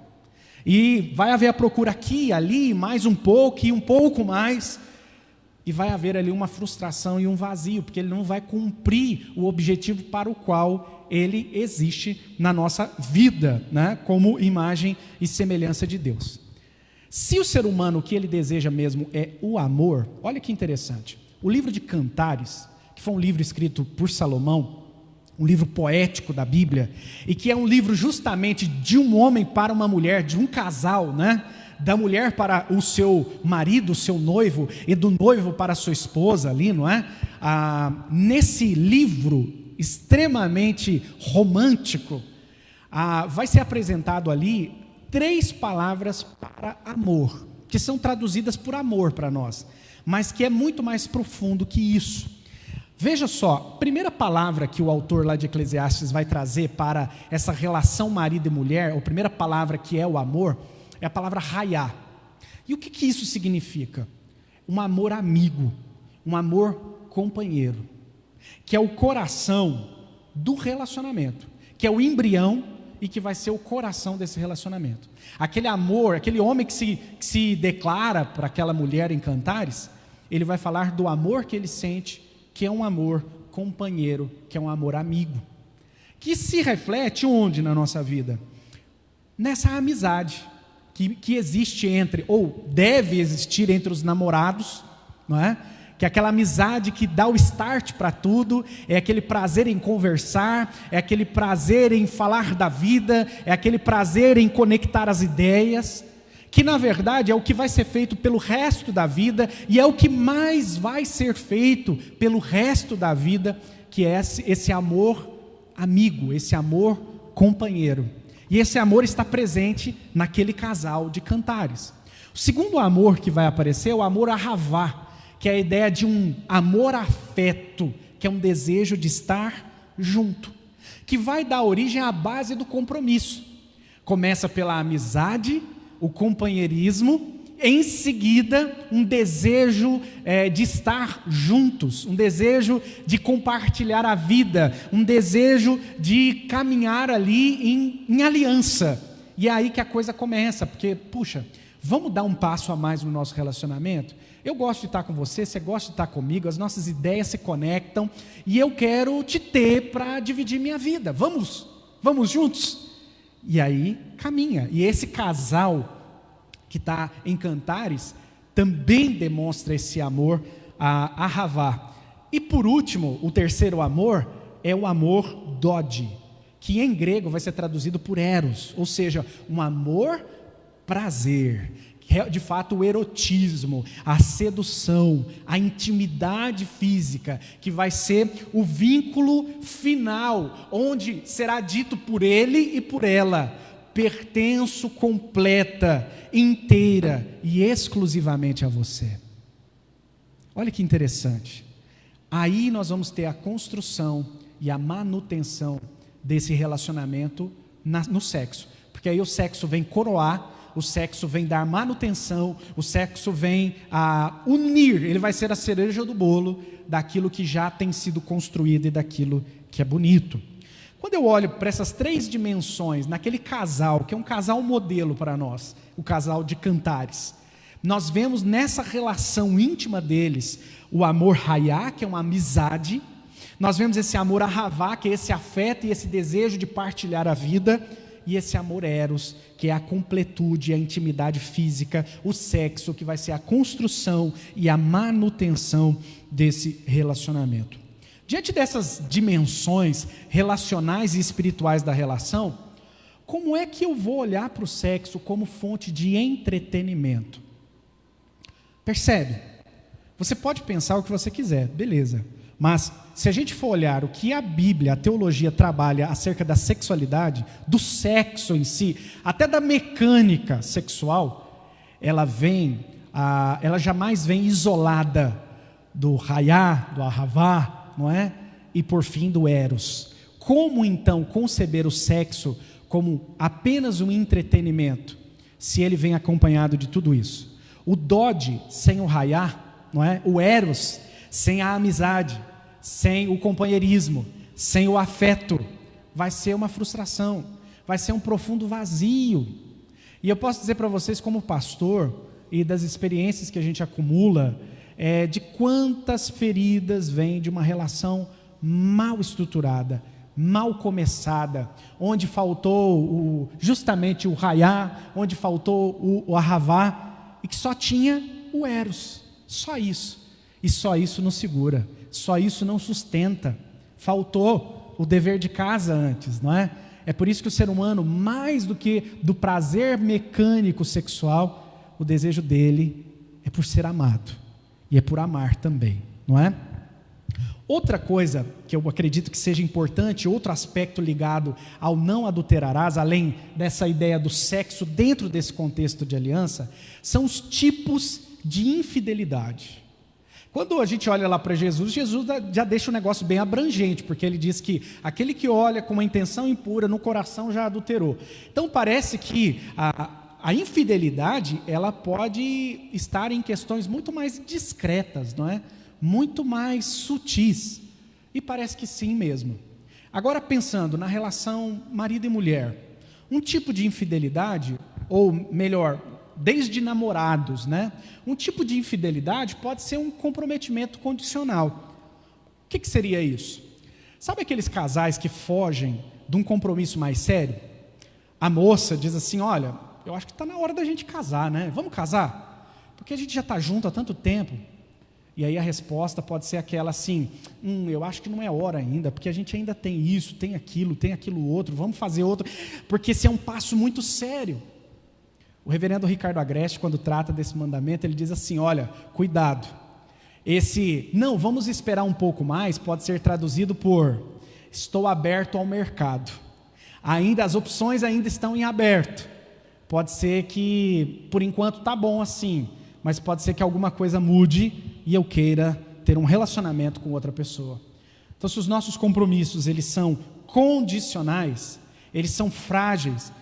E vai haver a procura aqui e ali, mais um pouco e um pouco mais, e vai haver ali uma frustração e um vazio, porque ele não vai cumprir o objetivo para o qual ele existe na nossa vida, né? Como imagem e semelhança de Deus. Se o ser humano, o que ele deseja mesmo é o amor, olha que interessante, o livro de Cantares, que foi um livro escrito por Salomão, um livro poético da Bíblia, e que é um livro justamente de um homem para uma mulher, de um casal, né? Da mulher para o seu marido, o seu noivo, e do noivo para a sua esposa ali, não é? Nesse livro extremamente romântico, vai ser apresentado ali 3 palavras para amor, que são traduzidas por amor para nós, mas que é muito mais profundo que isso. Veja só, a primeira palavra que o autor lá de Eclesiastes vai trazer para essa relação marido e mulher, a primeira palavra que é o amor, é a palavra raiá. E o que isso significa? Um amor amigo, um amor companheiro, que é o coração do relacionamento, que é o embrião e que vai ser o coração desse relacionamento. Aquele amor, aquele homem que se declara para aquela mulher em Cantares, ele vai falar do amor que ele sente, que é um amor companheiro, que é um amor amigo, que se reflete onde na nossa vida? Nessa amizade que existe entre, ou deve existir entre os namorados, não é? Que é aquela amizade que dá o start para tudo, é aquele prazer em conversar, é aquele prazer em falar da vida, é aquele prazer em conectar as ideias, que na verdade é o que vai ser feito pelo resto da vida, e é o que mais vai ser feito pelo resto da vida, que é esse amor amigo, esse amor companheiro. E esse amor está presente naquele casal de Cantares. O segundo amor que vai aparecer é o amor ahavá, que é a ideia de um amor-afeto, que é um desejo de estar junto, que vai dar origem à base do compromisso. Começa pela amizade, o companheirismo, em seguida um desejo de estar juntos, um desejo de compartilhar a vida, um desejo de caminhar ali em aliança. E é aí que a coisa começa, porque, puxa, vamos dar um passo a mais no nosso relacionamento? Eu gosto de estar com você gosta de estar comigo, as nossas ideias se conectam, e eu quero te ter para dividir minha vida, vamos juntos? E aí caminha, e esse casal que está em Cantares também demonstra esse amor a ahavá. E por último, o terceiro amor é o amor dode, que em grego vai ser traduzido por eros, ou seja, um amor prazer, que é de fato o erotismo, a sedução, a intimidade física, que vai ser o vínculo final, onde será dito por ele e por ela: pertenço completa, inteira e exclusivamente a você. Olha que interessante. Aí nós vamos ter a construção e a manutenção desse relacionamento no sexo, porque aí o sexo vem coroar, o sexo vem dar manutenção, o sexo vem a unir, ele vai ser a cereja do bolo daquilo que já tem sido construído e daquilo que é bonito. Quando eu olho para essas 3 dimensões, naquele casal, que é um casal modelo para nós, o casal de Cantares, nós vemos nessa relação íntima deles, o amor raiá, que é uma amizade, nós vemos esse amor ahavá, que é esse afeto e esse desejo de partilhar a vida, e esse amor eros, que é a completude, a intimidade física, o sexo, que vai ser a construção e a manutenção desse relacionamento. Diante dessas dimensões relacionais e espirituais da relação, como é que eu vou olhar para o sexo como fonte de entretenimento? Percebe? Você pode pensar o que você quiser, beleza. Mas, se a gente for olhar o que a Bíblia, a teologia trabalha acerca da sexualidade, do sexo em si, até da mecânica sexual, ela jamais vem isolada do raiá, do ahavá, não é? E por fim do eros. Como então conceber o sexo como apenas um entretenimento, se ele vem acompanhado de tudo isso? O dode sem o raiá, não é? O eros sem a amizade, sem o companheirismo, sem o afeto, vai ser uma frustração, vai ser um profundo vazio. E eu posso dizer para vocês, como pastor, e das experiências que a gente acumula, de quantas feridas vêm de uma relação mal estruturada, mal começada, onde faltou justamente o raiá, onde faltou o ahavá, e que só tinha o eros, só isso. E só isso não segura, só isso não sustenta. Faltou o dever de casa antes, não é? É por isso que o ser humano, mais do que do prazer mecânico sexual, o desejo dele é por ser amado, e é por amar também, não é? Outra coisa que eu acredito que seja importante, outro aspecto ligado ao não adulterarás, além dessa ideia do sexo dentro desse contexto de aliança, são os tipos de infidelidade. Quando a gente olha lá para Jesus, Jesus já deixa o negócio bem abrangente, porque ele diz que aquele que olha com uma intenção impura no coração já adulterou. Então parece que a infidelidade, ela pode estar em questões muito mais discretas, não é? Muito mais sutis, e parece que sim mesmo. Agora pensando na relação marido e mulher, um tipo de infidelidade, ou melhor, desde namorados, né? Um tipo de infidelidade pode ser um comprometimento condicional. O que seria isso? Sabe aqueles casais que fogem de um compromisso mais sério? A moça diz assim, olha, eu acho que está na hora da gente casar, né? Vamos casar? Porque a gente já está junto há tanto tempo. E aí a resposta pode ser aquela assim, eu acho que não é hora ainda, porque a gente ainda tem isso, tem aquilo outro, vamos fazer outro, porque esse é um passo muito sério. O reverendo Ricardo Agreste, quando trata desse mandamento, ele diz assim, olha, cuidado, não, vamos esperar um pouco mais, pode ser traduzido por, estou aberto ao mercado, as opções ainda estão em aberto, pode ser que, por enquanto está bom assim, mas pode ser que alguma coisa mude, e eu queira ter um relacionamento com outra pessoa. Então, se os nossos compromissos, eles são condicionais, eles são frágeis,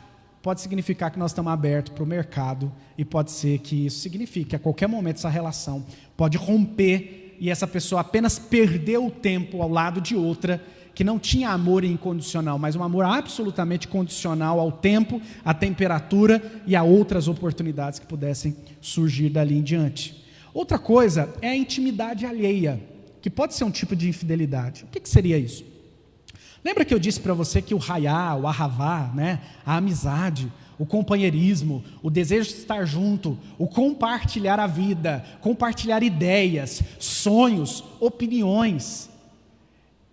pode significar que nós estamos abertos para o mercado, e pode ser que isso signifique que a qualquer momento essa relação pode romper, e essa pessoa apenas perdeu o tempo ao lado de outra, que não tinha amor incondicional, mas um amor absolutamente condicional ao tempo, à temperatura e a outras oportunidades que pudessem surgir dali em diante. Outra coisa é a intimidade alheia, que pode ser um tipo de infidelidade. O que seria isso? Lembra que eu disse para você que o raiá, o ahavá, né, a amizade, o companheirismo, o desejo de estar junto, o compartilhar a vida, compartilhar ideias, sonhos, opiniões,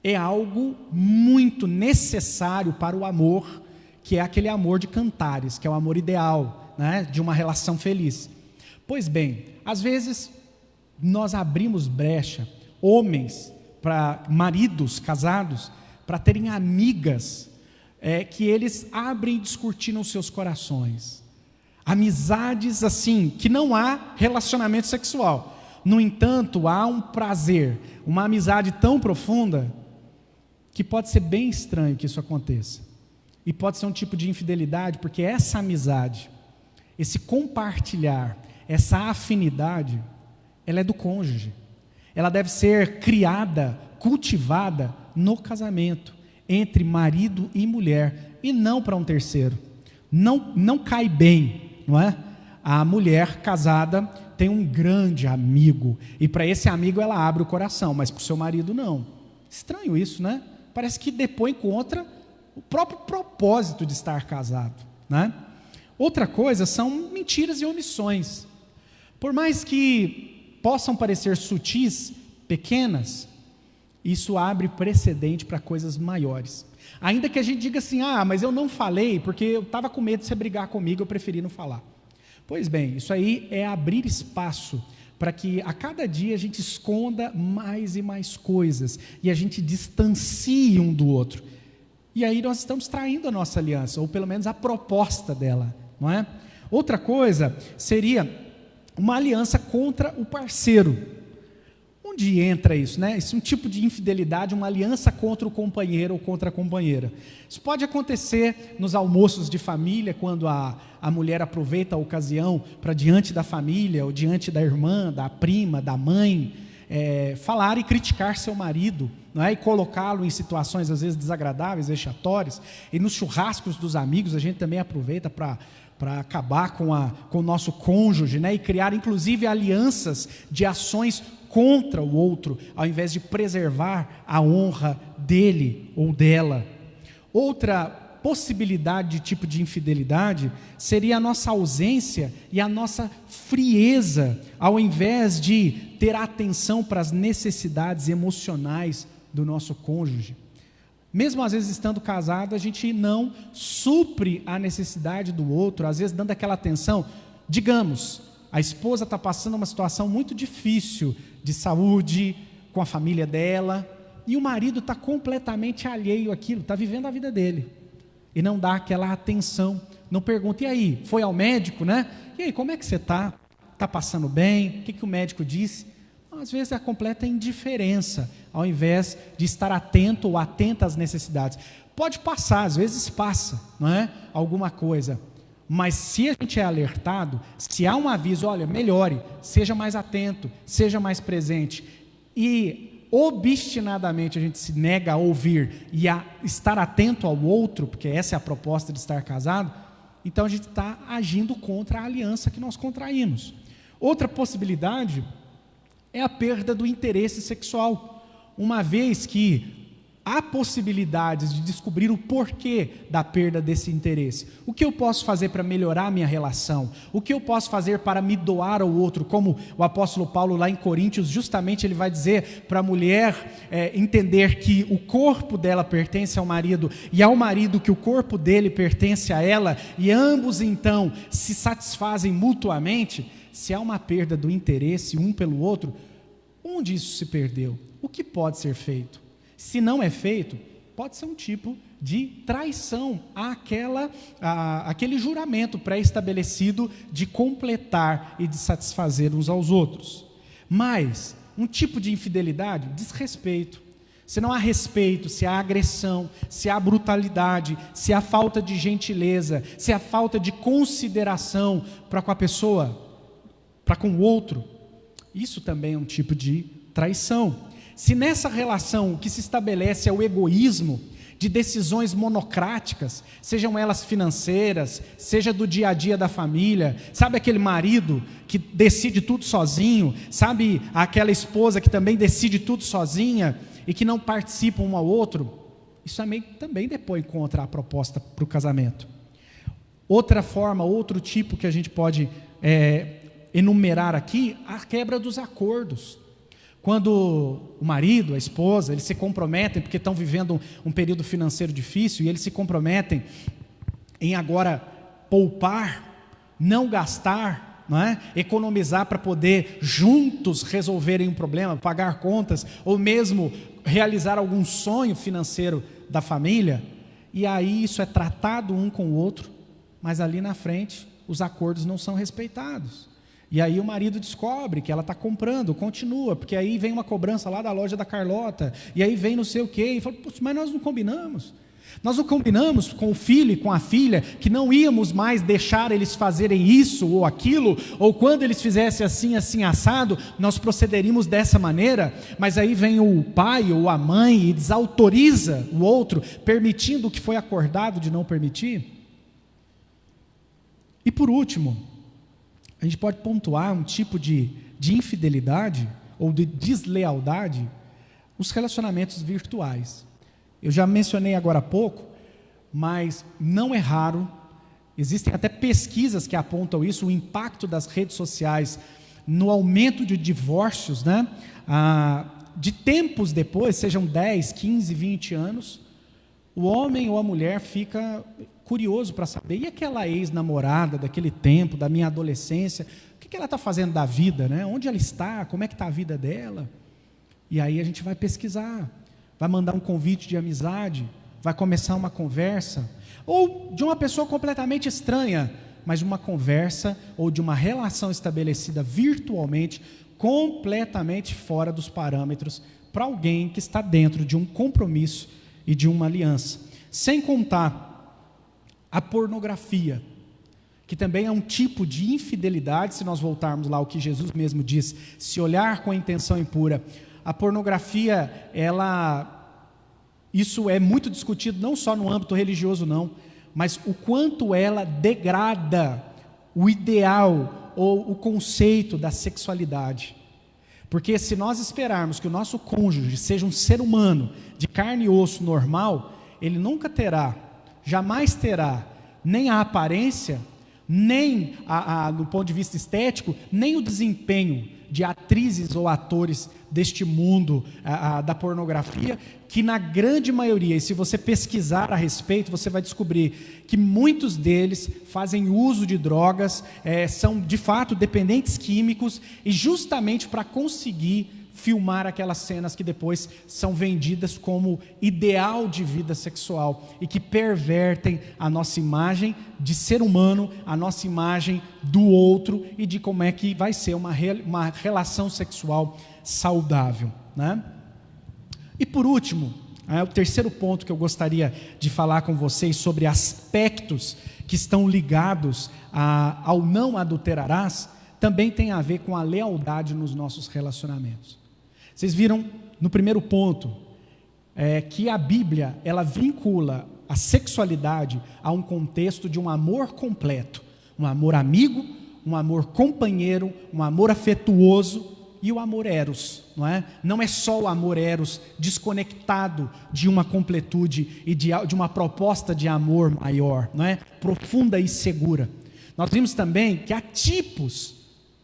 é algo muito necessário para o amor, que é aquele amor de Cantares, que é o amor ideal, né, de uma relação feliz. Pois bem, às vezes nós abrimos brecha, homens, maridos casados, para terem amigas, que eles abrem e descortinam seus corações. Amizades assim, que não há relacionamento sexual. No entanto, há um prazer, uma amizade tão profunda, que pode ser bem estranho que isso aconteça. E pode ser um tipo de infidelidade, porque essa amizade, esse compartilhar, essa afinidade, ela é do cônjuge. Ela deve ser criada, cultivada no casamento, entre marido e mulher, e não para um terceiro. Não cai bem, não é? A mulher casada tem um grande amigo, e para esse amigo ela abre o coração, mas para o seu marido não. Estranho isso, né? Parece que depõe contra o próprio propósito de estar casado, né? Outra coisa são mentiras e omissões. Por mais que possam parecer sutis, pequenas, isso abre precedente para coisas maiores. Ainda que a gente diga assim, mas eu não falei porque eu estava com medo de você brigar comigo, eu preferi não falar. Pois bem, isso aí é abrir espaço para que a cada dia a gente esconda mais e mais coisas e a gente distancie um do outro. E aí nós estamos traindo a nossa aliança, ou pelo menos a proposta dela, não é? Outra coisa seria uma aliança contra o parceiro. Onde entra isso, né? Isso é um tipo de infidelidade, uma aliança contra o companheiro ou contra a companheira. Isso pode acontecer nos almoços de família, quando a mulher aproveita a ocasião para diante da família, ou diante da irmã, da prima, da mãe, falar e criticar seu marido, não é? E colocá-lo em situações às vezes desagradáveis, vexatórias. E nos churrascos dos amigos a gente também aproveita para acabar com o nosso cônjuge, né? E criar inclusive alianças de ações contra o outro, ao invés de preservar a honra dele ou dela. Outra possibilidade de tipo de infidelidade seria a nossa ausência e a nossa frieza, ao invés de ter atenção para as necessidades emocionais do nosso cônjuge. Mesmo às vezes estando casado, a gente não supre a necessidade do outro, às vezes dando aquela atenção. Digamos, a esposa está passando uma situação muito difícil de saúde, com a família dela, e o marido está completamente alheio àquilo, está vivendo a vida dele, e não dá aquela atenção, não pergunta, e aí, foi ao médico, né? E aí, como é que você está? Está passando bem? O que o médico disse? Às vezes é a completa indiferença, ao invés de estar atento ou atenta às necessidades. Pode passar, às vezes passa, não é? Alguma coisa. Mas se a gente é alertado, se há um aviso, olha, melhore, seja mais atento, seja mais presente, e obstinadamente a gente se nega a ouvir e a estar atento ao outro, porque essa é a proposta de estar casado, então a gente está agindo contra a aliança que nós contraímos. Outra possibilidade é a perda do interesse sexual, uma vez que há possibilidades de descobrir o porquê da perda desse interesse. O que eu posso fazer para melhorar a minha relação? O que eu posso fazer para me doar ao outro? Como o apóstolo Paulo lá em Coríntios, justamente ele vai dizer para a mulher entender que o corpo dela pertence ao marido e ao marido que o corpo dele pertence a ela, e ambos então se satisfazem mutuamente. Se há uma perda do interesse um pelo outro, onde isso se perdeu? O que pode ser feito? Se não é feito, pode ser um tipo de traição àquele juramento pré-estabelecido de completar e de satisfazer uns aos outros. Mas, um tipo de infidelidade, desrespeito. Se não há respeito, se há agressão, se há brutalidade, se há falta de gentileza, se há falta de consideração para com a pessoa, para com o outro, isso também é um tipo de traição. Se nessa relação o que se estabelece é o egoísmo de decisões monocráticas, sejam elas financeiras, seja do dia a dia da família, sabe aquele marido que decide tudo sozinho, sabe aquela esposa que também decide tudo sozinha e que não participa um ao outro, isso também depõe contra a proposta para o casamento. Outra forma, outro tipo que a gente pode enumerar aqui, a quebra dos acordos. Quando o marido, a esposa, eles se comprometem, porque estão vivendo um período financeiro difícil, e eles se comprometem em agora poupar, não gastar, não é? Economizar para poder juntos resolverem um problema, pagar contas, ou mesmo realizar algum sonho financeiro da família, e aí isso é tratado um com o outro, mas ali na frente os acordos não são respeitados. E aí o marido descobre que ela está comprando, continua, porque aí vem uma cobrança lá da loja da Carlota, e aí vem não sei o quê, e fala, mas nós não combinamos. Nós não combinamos com o filho e com a filha que não íamos mais deixar eles fazerem isso ou aquilo, ou quando eles fizessem assim, assim, assado, nós procederíamos dessa maneira, mas aí vem o pai ou a mãe e desautoriza o outro, permitindo o que foi acordado de não permitir. E por último, a gente pode pontuar um tipo de infidelidade ou de deslealdade, os relacionamentos virtuais. Eu já mencionei agora há pouco, mas não é raro. Existem até pesquisas que apontam isso, o impacto das redes sociais no aumento de divórcios, né? De tempos depois, sejam 10, 15, 20 anos, o homem ou a mulher fica curioso para saber, e aquela ex-namorada daquele tempo, da minha adolescência, o que ela está fazendo da vida, né? Onde ela está, como é que está a vida dela? E aí a gente vai pesquisar, vai mandar um convite de amizade, vai começar uma conversa, ou de uma pessoa completamente estranha, mas de uma conversa ou de uma relação estabelecida virtualmente, completamente fora dos parâmetros, para alguém que está dentro de um compromisso e de uma aliança. Sem contar a pornografia, que também é um tipo de infidelidade, se nós voltarmos lá ao que Jesus mesmo diz, se olhar com a intenção impura. A pornografia, isso é muito discutido, não só no âmbito religioso não, mas o quanto ela degrada o ideal ou o conceito da sexualidade. Porque se nós esperarmos que o nosso cônjuge seja um ser humano de carne e osso normal, ele nunca terá, jamais terá, nem a aparência, nem do ponto de vista estético, nem o desempenho de atrizes ou atores deste mundo da pornografia, que na grande maioria, e se você pesquisar a respeito, você vai descobrir que muitos deles fazem uso de drogas, são de fato dependentes químicos, e justamente para conseguir filmar aquelas cenas que depois são vendidas como ideal de vida sexual e que pervertem a nossa imagem de ser humano, a nossa imagem do outro e de como é que vai ser uma relação sexual saudável, né? E por último, o terceiro ponto que eu gostaria de falar com vocês sobre aspectos que estão ligados ao não adulterarás, também tem a ver com a lealdade nos nossos relacionamentos. Vocês viram no primeiro ponto que a Bíblia ela vincula a sexualidade a um contexto de um amor completo, um amor amigo, um amor companheiro, um amor afetuoso e o amor eros, não é? Não é só o amor eros desconectado de uma completude e de uma proposta de amor maior, não é? Profunda e segura. Nós vimos também que há tipos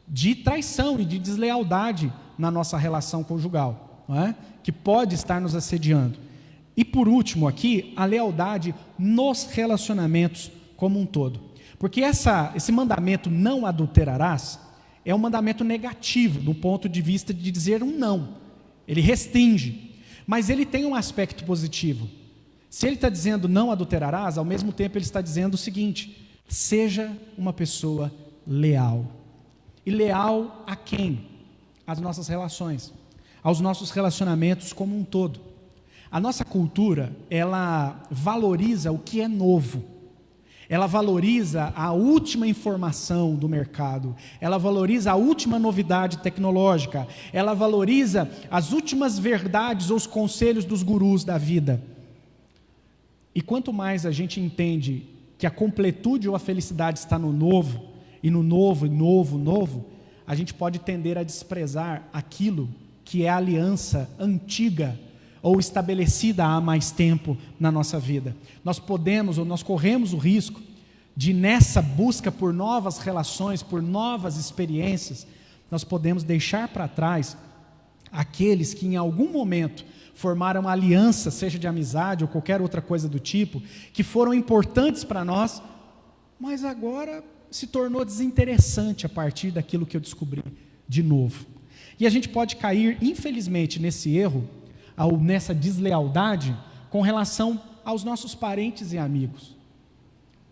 de traição e de deslealdade na nossa relação conjugal, não é? Que pode estar nos assediando. E por último aqui, a lealdade nos relacionamentos como um todo. Porque esse mandamento não adulterarás é um mandamento negativo, do ponto de vista de dizer um não. Ele restringe, mas ele tem um aspecto positivo. Se ele está dizendo não adulterarás, ao mesmo tempo ele está dizendo o seguinte: seja uma pessoa leal. E leal a quem? Às nossas relações, aos nossos relacionamentos como um todo. A nossa cultura, ela valoriza o que é novo. Ela valoriza a última informação do mercado, ela valoriza a última novidade tecnológica, ela valoriza as últimas verdades ou os conselhos dos gurus da vida. E quanto mais a gente entende que a completude ou a felicidade está no novo, e no novo, novo, a gente pode tender a desprezar aquilo que é a aliança antiga ou estabelecida há mais tempo na nossa vida. Nós corremos o risco de, nessa busca por novas relações, por novas experiências, nós podemos deixar para trás aqueles que em algum momento formaram aliança, seja de amizade ou qualquer outra coisa do tipo, que foram importantes para nós, mas agora se tornou desinteressante a partir daquilo que eu descobri de novo. E a gente pode cair, infelizmente, nesse erro, ou nessa deslealdade, com relação aos nossos parentes e amigos.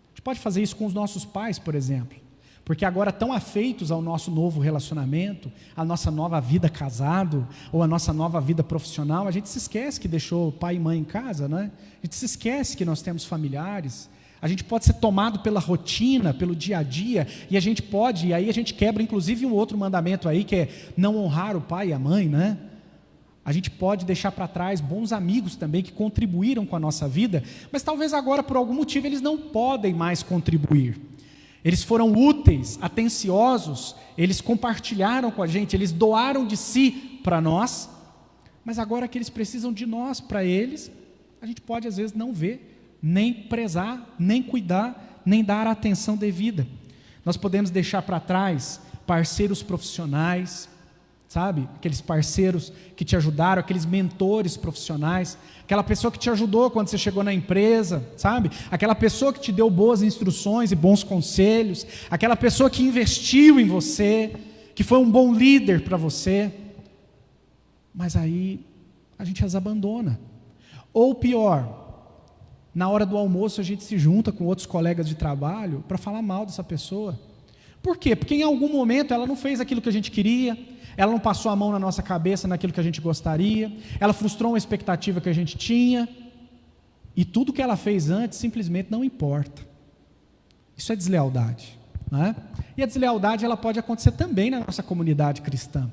A gente pode fazer isso com os nossos pais, por exemplo, porque agora tão afeitos ao nosso novo relacionamento, à nossa nova vida casado, ou à nossa nova vida profissional, a gente se esquece que deixou pai e mãe em casa, né? A gente se esquece que nós temos familiares. A gente pode ser tomado pela rotina, pelo dia a dia, e aí a gente quebra inclusive um outro mandamento aí, que é não honrar o pai e a mãe, né? A gente pode deixar para trás bons amigos também que contribuíram com a nossa vida, mas talvez agora por algum motivo eles não podem mais contribuir. Eles foram úteis, atenciosos, eles compartilharam com a gente, eles doaram de si para nós, mas agora que eles precisam de nós para eles, a gente pode às vezes não ver nem prezar, nem cuidar, nem dar a atenção devida. Nós podemos deixar para trás parceiros profissionais, sabe? Aqueles parceiros que te ajudaram, aqueles mentores profissionais, aquela pessoa que te ajudou quando você chegou na empresa, sabe? Aquela pessoa que te deu boas instruções e bons conselhos, aquela pessoa que investiu em você, que foi um bom líder para você. Mas aí a gente as abandona. Ou pior, na hora do almoço a gente se junta com outros colegas de trabalho para falar mal dessa pessoa. Por quê? Porque em algum momento ela não fez aquilo que a gente queria, ela não passou a mão na nossa cabeça naquilo que a gente gostaria, ela frustrou uma expectativa que a gente tinha, e tudo que ela fez antes simplesmente não importa. Isso é deslealdade, não é? E a deslealdade ela pode acontecer também na nossa comunidade cristã.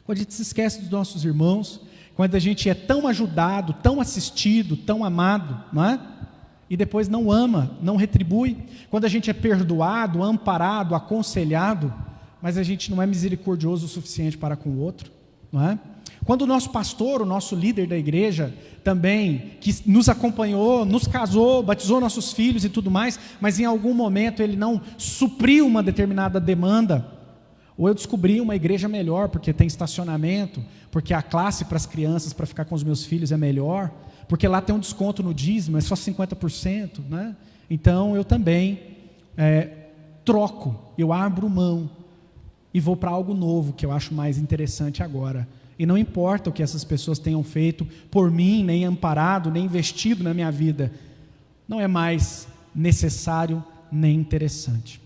Quando a gente se esquece dos nossos irmãos, quando a gente é tão ajudado, tão assistido, tão amado, não é? E depois não ama, não retribui. Quando a gente é perdoado, amparado, aconselhado, mas a gente não é misericordioso o suficiente para com o outro, não é? Quando o nosso pastor, o nosso líder da igreja, também, que nos acompanhou, nos casou, batizou nossos filhos e tudo mais, mas em algum momento ele não supriu uma determinada demanda, ou eu descobri uma igreja melhor, porque tem estacionamento, porque a classe para as crianças, para ficar com os meus filhos é melhor, porque lá tem um desconto no dízimo, é só 50%, né? Então eu também troco, eu abro mão, e vou para algo novo, que eu acho mais interessante agora. E não importa o que essas pessoas tenham feito por mim, nem amparado, nem investido na minha vida, não é mais necessário nem interessante.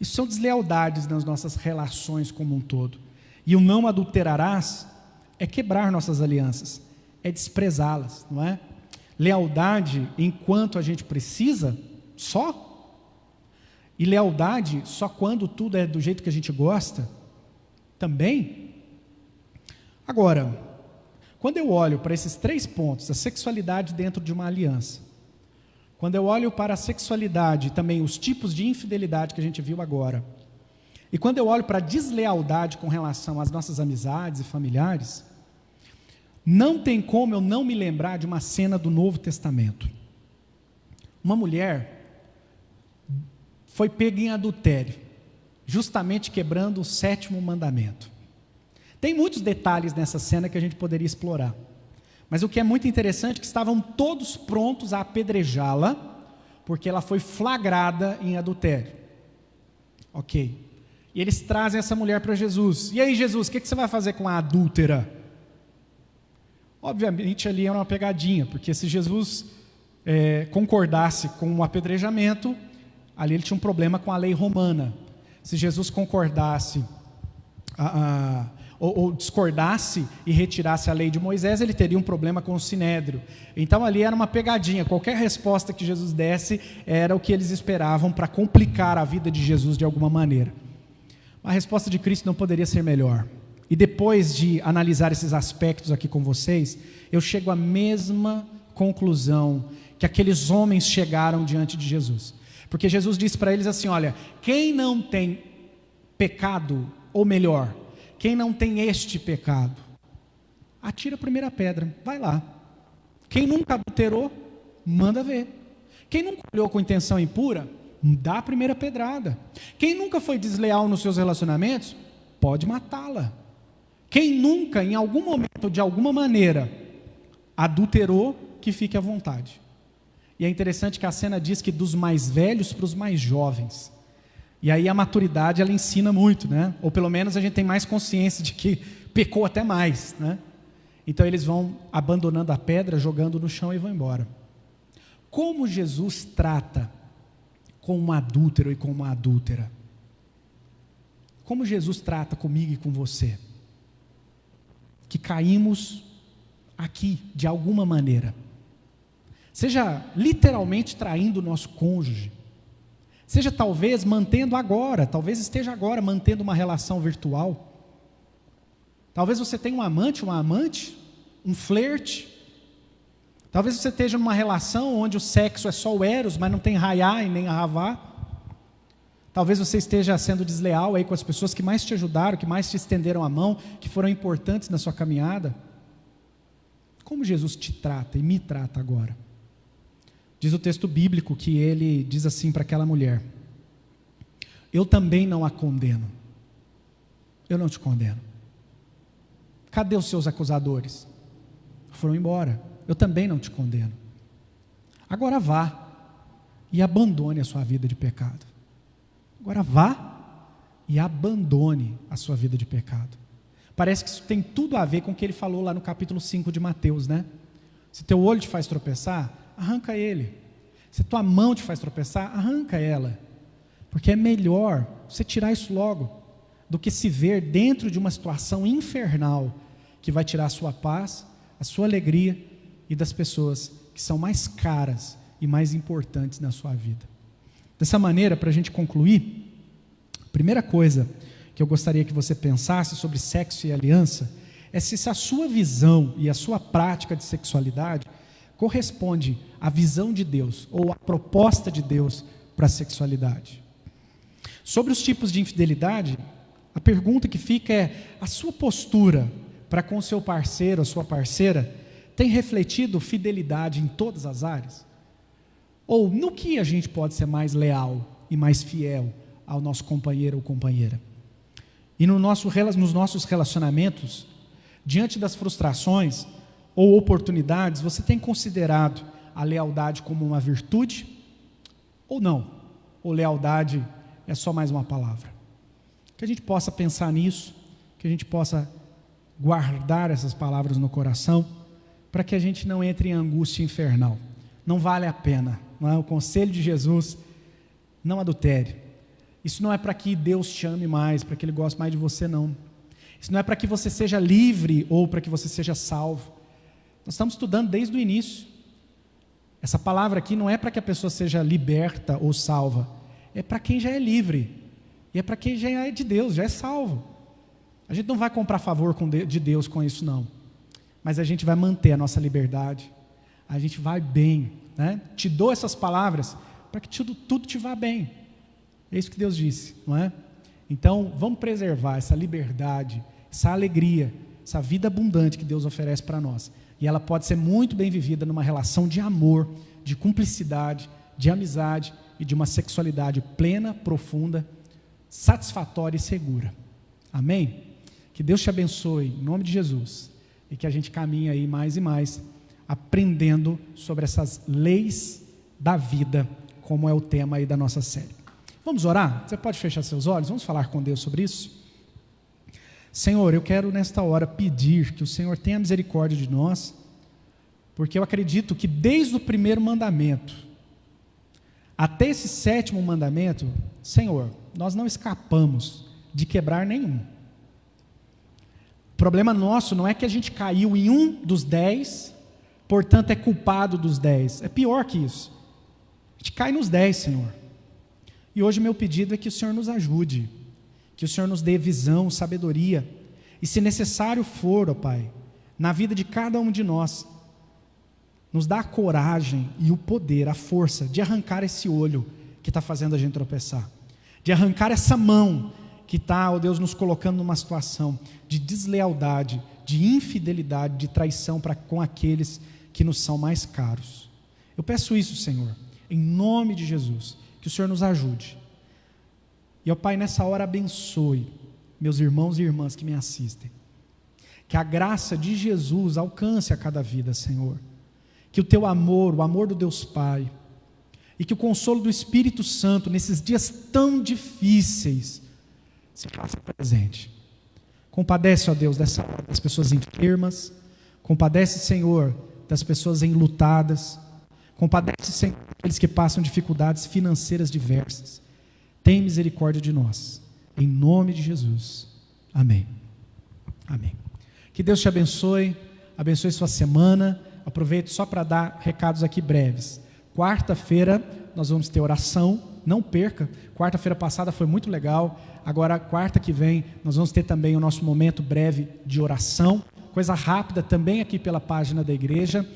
Isso são deslealdades nas nossas relações como um todo. E o não adulterarás é quebrar nossas alianças, é desprezá-las, não é? Lealdade enquanto a gente precisa, só. E lealdade só quando tudo é do jeito que a gente gosta, também. Agora, quando eu olho para esses 3 pontos, a sexualidade dentro de uma aliança, quando eu olho para a sexualidade, também os tipos de infidelidade que a gente viu agora, e quando eu olho para a deslealdade com relação às nossas amizades e familiares, não tem como eu não me lembrar de uma cena do Novo Testamento. Uma mulher foi pega em adultério, justamente quebrando o 7º mandamento. Tem muitos detalhes nessa cena que a gente poderia explorar, mas o que é muito interessante é que estavam todos prontos a apedrejá-la, porque ela foi flagrada em adultério. Ok. E eles trazem essa mulher para Jesus. E aí, Jesus, o que você vai fazer com a adúltera? Obviamente ali era uma pegadinha, porque se Jesus concordasse com o apedrejamento, ali ele tinha um problema com a lei romana. Se Jesus concordasse ou discordasse e retirasse a lei de Moisés, ele teria um problema com o Sinédrio. Então ali era uma pegadinha, qualquer resposta que Jesus desse era o que eles esperavam para complicar a vida de Jesus de alguma maneira. A resposta de Cristo não poderia ser melhor. E depois de analisar esses aspectos aqui com vocês, eu chego à mesma conclusão que aqueles homens chegaram diante de Jesus. Porque Jesus disse para eles assim, olha, quem não tem pecado, ou melhor, quem não tem este pecado, atira a primeira pedra, vai lá. Quem nunca adulterou, manda ver. Quem nunca olhou com intenção impura, dá a primeira pedrada. Quem nunca foi desleal nos seus relacionamentos, pode matá-la. Quem nunca, em algum momento, de alguma maneira, adulterou, que fique à vontade. E é interessante que a cena diz que dos mais velhos para os mais jovens. E aí a maturidade, ela ensina muito, né? Ou pelo menos a gente tem mais consciência de que pecou até mais, né? Então eles vão abandonando a pedra, jogando no chão e vão embora. Como Jesus trata com um adúltero e com uma adúltera? Como Jesus trata comigo e com você? Que caímos aqui de alguma maneira. Seja literalmente traindo o nosso cônjuge, seja talvez mantendo agora, talvez esteja agora mantendo uma relação virtual. Talvez você tenha um amante, um flerte. Talvez você esteja numa relação onde o sexo é só o eros, mas não tem raiá e nem ahavá. Talvez você esteja sendo desleal aí com as pessoas que mais te ajudaram, que mais te estenderam a mão, que foram importantes na sua caminhada. Como Jesus te trata e me trata agora? Diz o texto bíblico que ele diz assim para aquela mulher: eu também não a condeno. Eu não te condeno. Cadê os seus acusadores? Foram embora. Eu também não te condeno. Agora vá e abandone a sua vida de pecado. Agora vá e abandone a sua vida de pecado. Parece que isso tem tudo a ver com o que ele falou lá no capítulo 5 de Mateus, né? Se teu olho te faz tropeçar, arranca ele. Se tua mão te faz tropeçar, arranca ela. Porque é melhor você tirar isso logo, do que se ver dentro de uma situação infernal, que vai tirar a sua paz, a sua alegria e das pessoas que são mais caras e mais importantes na sua vida. Dessa maneira, para a gente concluir, a primeira coisa que eu gostaria que você pensasse sobre sexo e aliança é se a sua visão e a sua prática de sexualidade corresponde à visão de Deus ou à proposta de Deus para a sexualidade. Sobre os tipos de infidelidade, a pergunta que fica é: a sua postura para com o seu parceiro, a sua parceira, tem refletido fidelidade em todas as áreas? Ou no que a gente pode ser mais leal e mais fiel ao nosso companheiro ou companheira? E nos nossos relacionamentos, diante das frustrações ou oportunidades, você tem considerado a lealdade como uma virtude ou não? Ou lealdade é só mais uma palavra? Que a gente possa pensar nisso, que a gente possa guardar essas palavras no coração, para que a gente não entre em angústia infernal. Não vale a pena, não é? O conselho de Jesus: não adultere. Isso não é para que Deus te ame mais, para que Ele goste mais de você, não. Isso não é para que você seja livre ou para que você seja salvo. Nós estamos estudando desde o início. Essa palavra aqui não é para que a pessoa seja liberta ou salva, é para quem já é livre, e é para quem já é de Deus, já é salvo. A gente não vai comprar favor de Deus com isso, não. Mas a gente vai manter a nossa liberdade, a gente vai bem, né? Te dou essas palavras para que tudo te vá bem. É isso que Deus disse, não é? Então, vamos preservar essa liberdade, essa alegria, essa vida abundante que Deus oferece para nós. E ela pode ser muito bem vivida numa relação de amor, de cumplicidade, de amizade e de uma sexualidade plena, profunda, satisfatória e segura. Amém? Que Deus te abençoe, em nome de Jesus, e que a gente caminhe aí mais e mais, aprendendo sobre essas leis da vida, como é o tema aí da nossa série. Vamos orar? Você pode fechar seus olhos? Vamos falar com Deus sobre isso? Senhor, eu quero nesta hora pedir que o Senhor tenha misericórdia de nós, porque eu acredito que desde o primeiro mandamento até esse 7º mandamento, Senhor, nós não escapamos de quebrar nenhum. O problema nosso não é que a gente caiu em um dos 10, portanto é culpado dos 10. É pior que isso. A gente cai nos 10, Senhor. E hoje meu pedido é que o Senhor nos ajude, que o Senhor nos dê visão, sabedoria, e se necessário for, ó Pai, na vida de cada um de nós, nos dá a coragem e o poder, a força de arrancar esse olho que está fazendo a gente tropeçar, de arrancar essa mão que está, ó Deus, nos colocando numa situação de deslealdade, de infidelidade, de traição com aqueles que nos são mais caros. Eu peço isso, Senhor, em nome de Jesus, que o Senhor nos ajude. E, ó Pai, nessa hora abençoe meus irmãos e irmãs que me assistem. Que a graça de Jesus alcance a cada vida, Senhor. Que o Teu amor, o amor do Deus Pai, e que o consolo do Espírito Santo, nesses dias tão difíceis, se faça presente. Compadece, ó Deus, das pessoas enfermas. Compadece, Senhor, das pessoas enlutadas. Compadece, Senhor, daqueles que passam dificuldades financeiras diversas. Tem misericórdia de nós. Em nome de Jesus. Amém. Amém. Que Deus te abençoe. Abençoe sua semana. Aproveito só para dar recados aqui breves. Quarta-feira nós vamos ter oração. Não perca. Quarta-feira passada foi muito legal. Agora, quarta que vem, nós vamos ter também o nosso momento breve de oração. Coisa rápida também aqui pela página da igreja.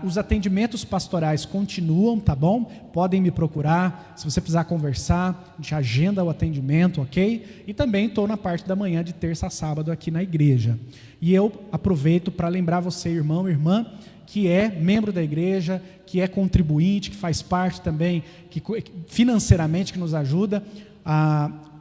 Os atendimentos pastorais continuam, tá bom? Podem me procurar, se você precisar conversar, a gente agenda o atendimento, ok? E também estou na parte da manhã de terça a sábado aqui na igreja. E eu aproveito para lembrar você, irmão e irmã, que é membro da igreja, que é contribuinte, que faz parte também, que financeiramente que nos ajuda,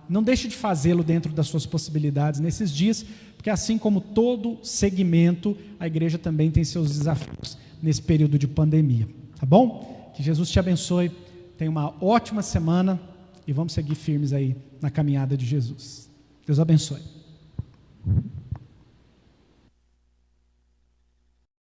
não deixe de fazê-lo dentro das suas possibilidades nesses dias, porque assim como todo segmento, a igreja também tem seus desafios nesse período de pandemia, tá bom? Que Jesus te abençoe, tenha uma ótima semana e vamos seguir firmes aí na caminhada de Jesus. Deus abençoe.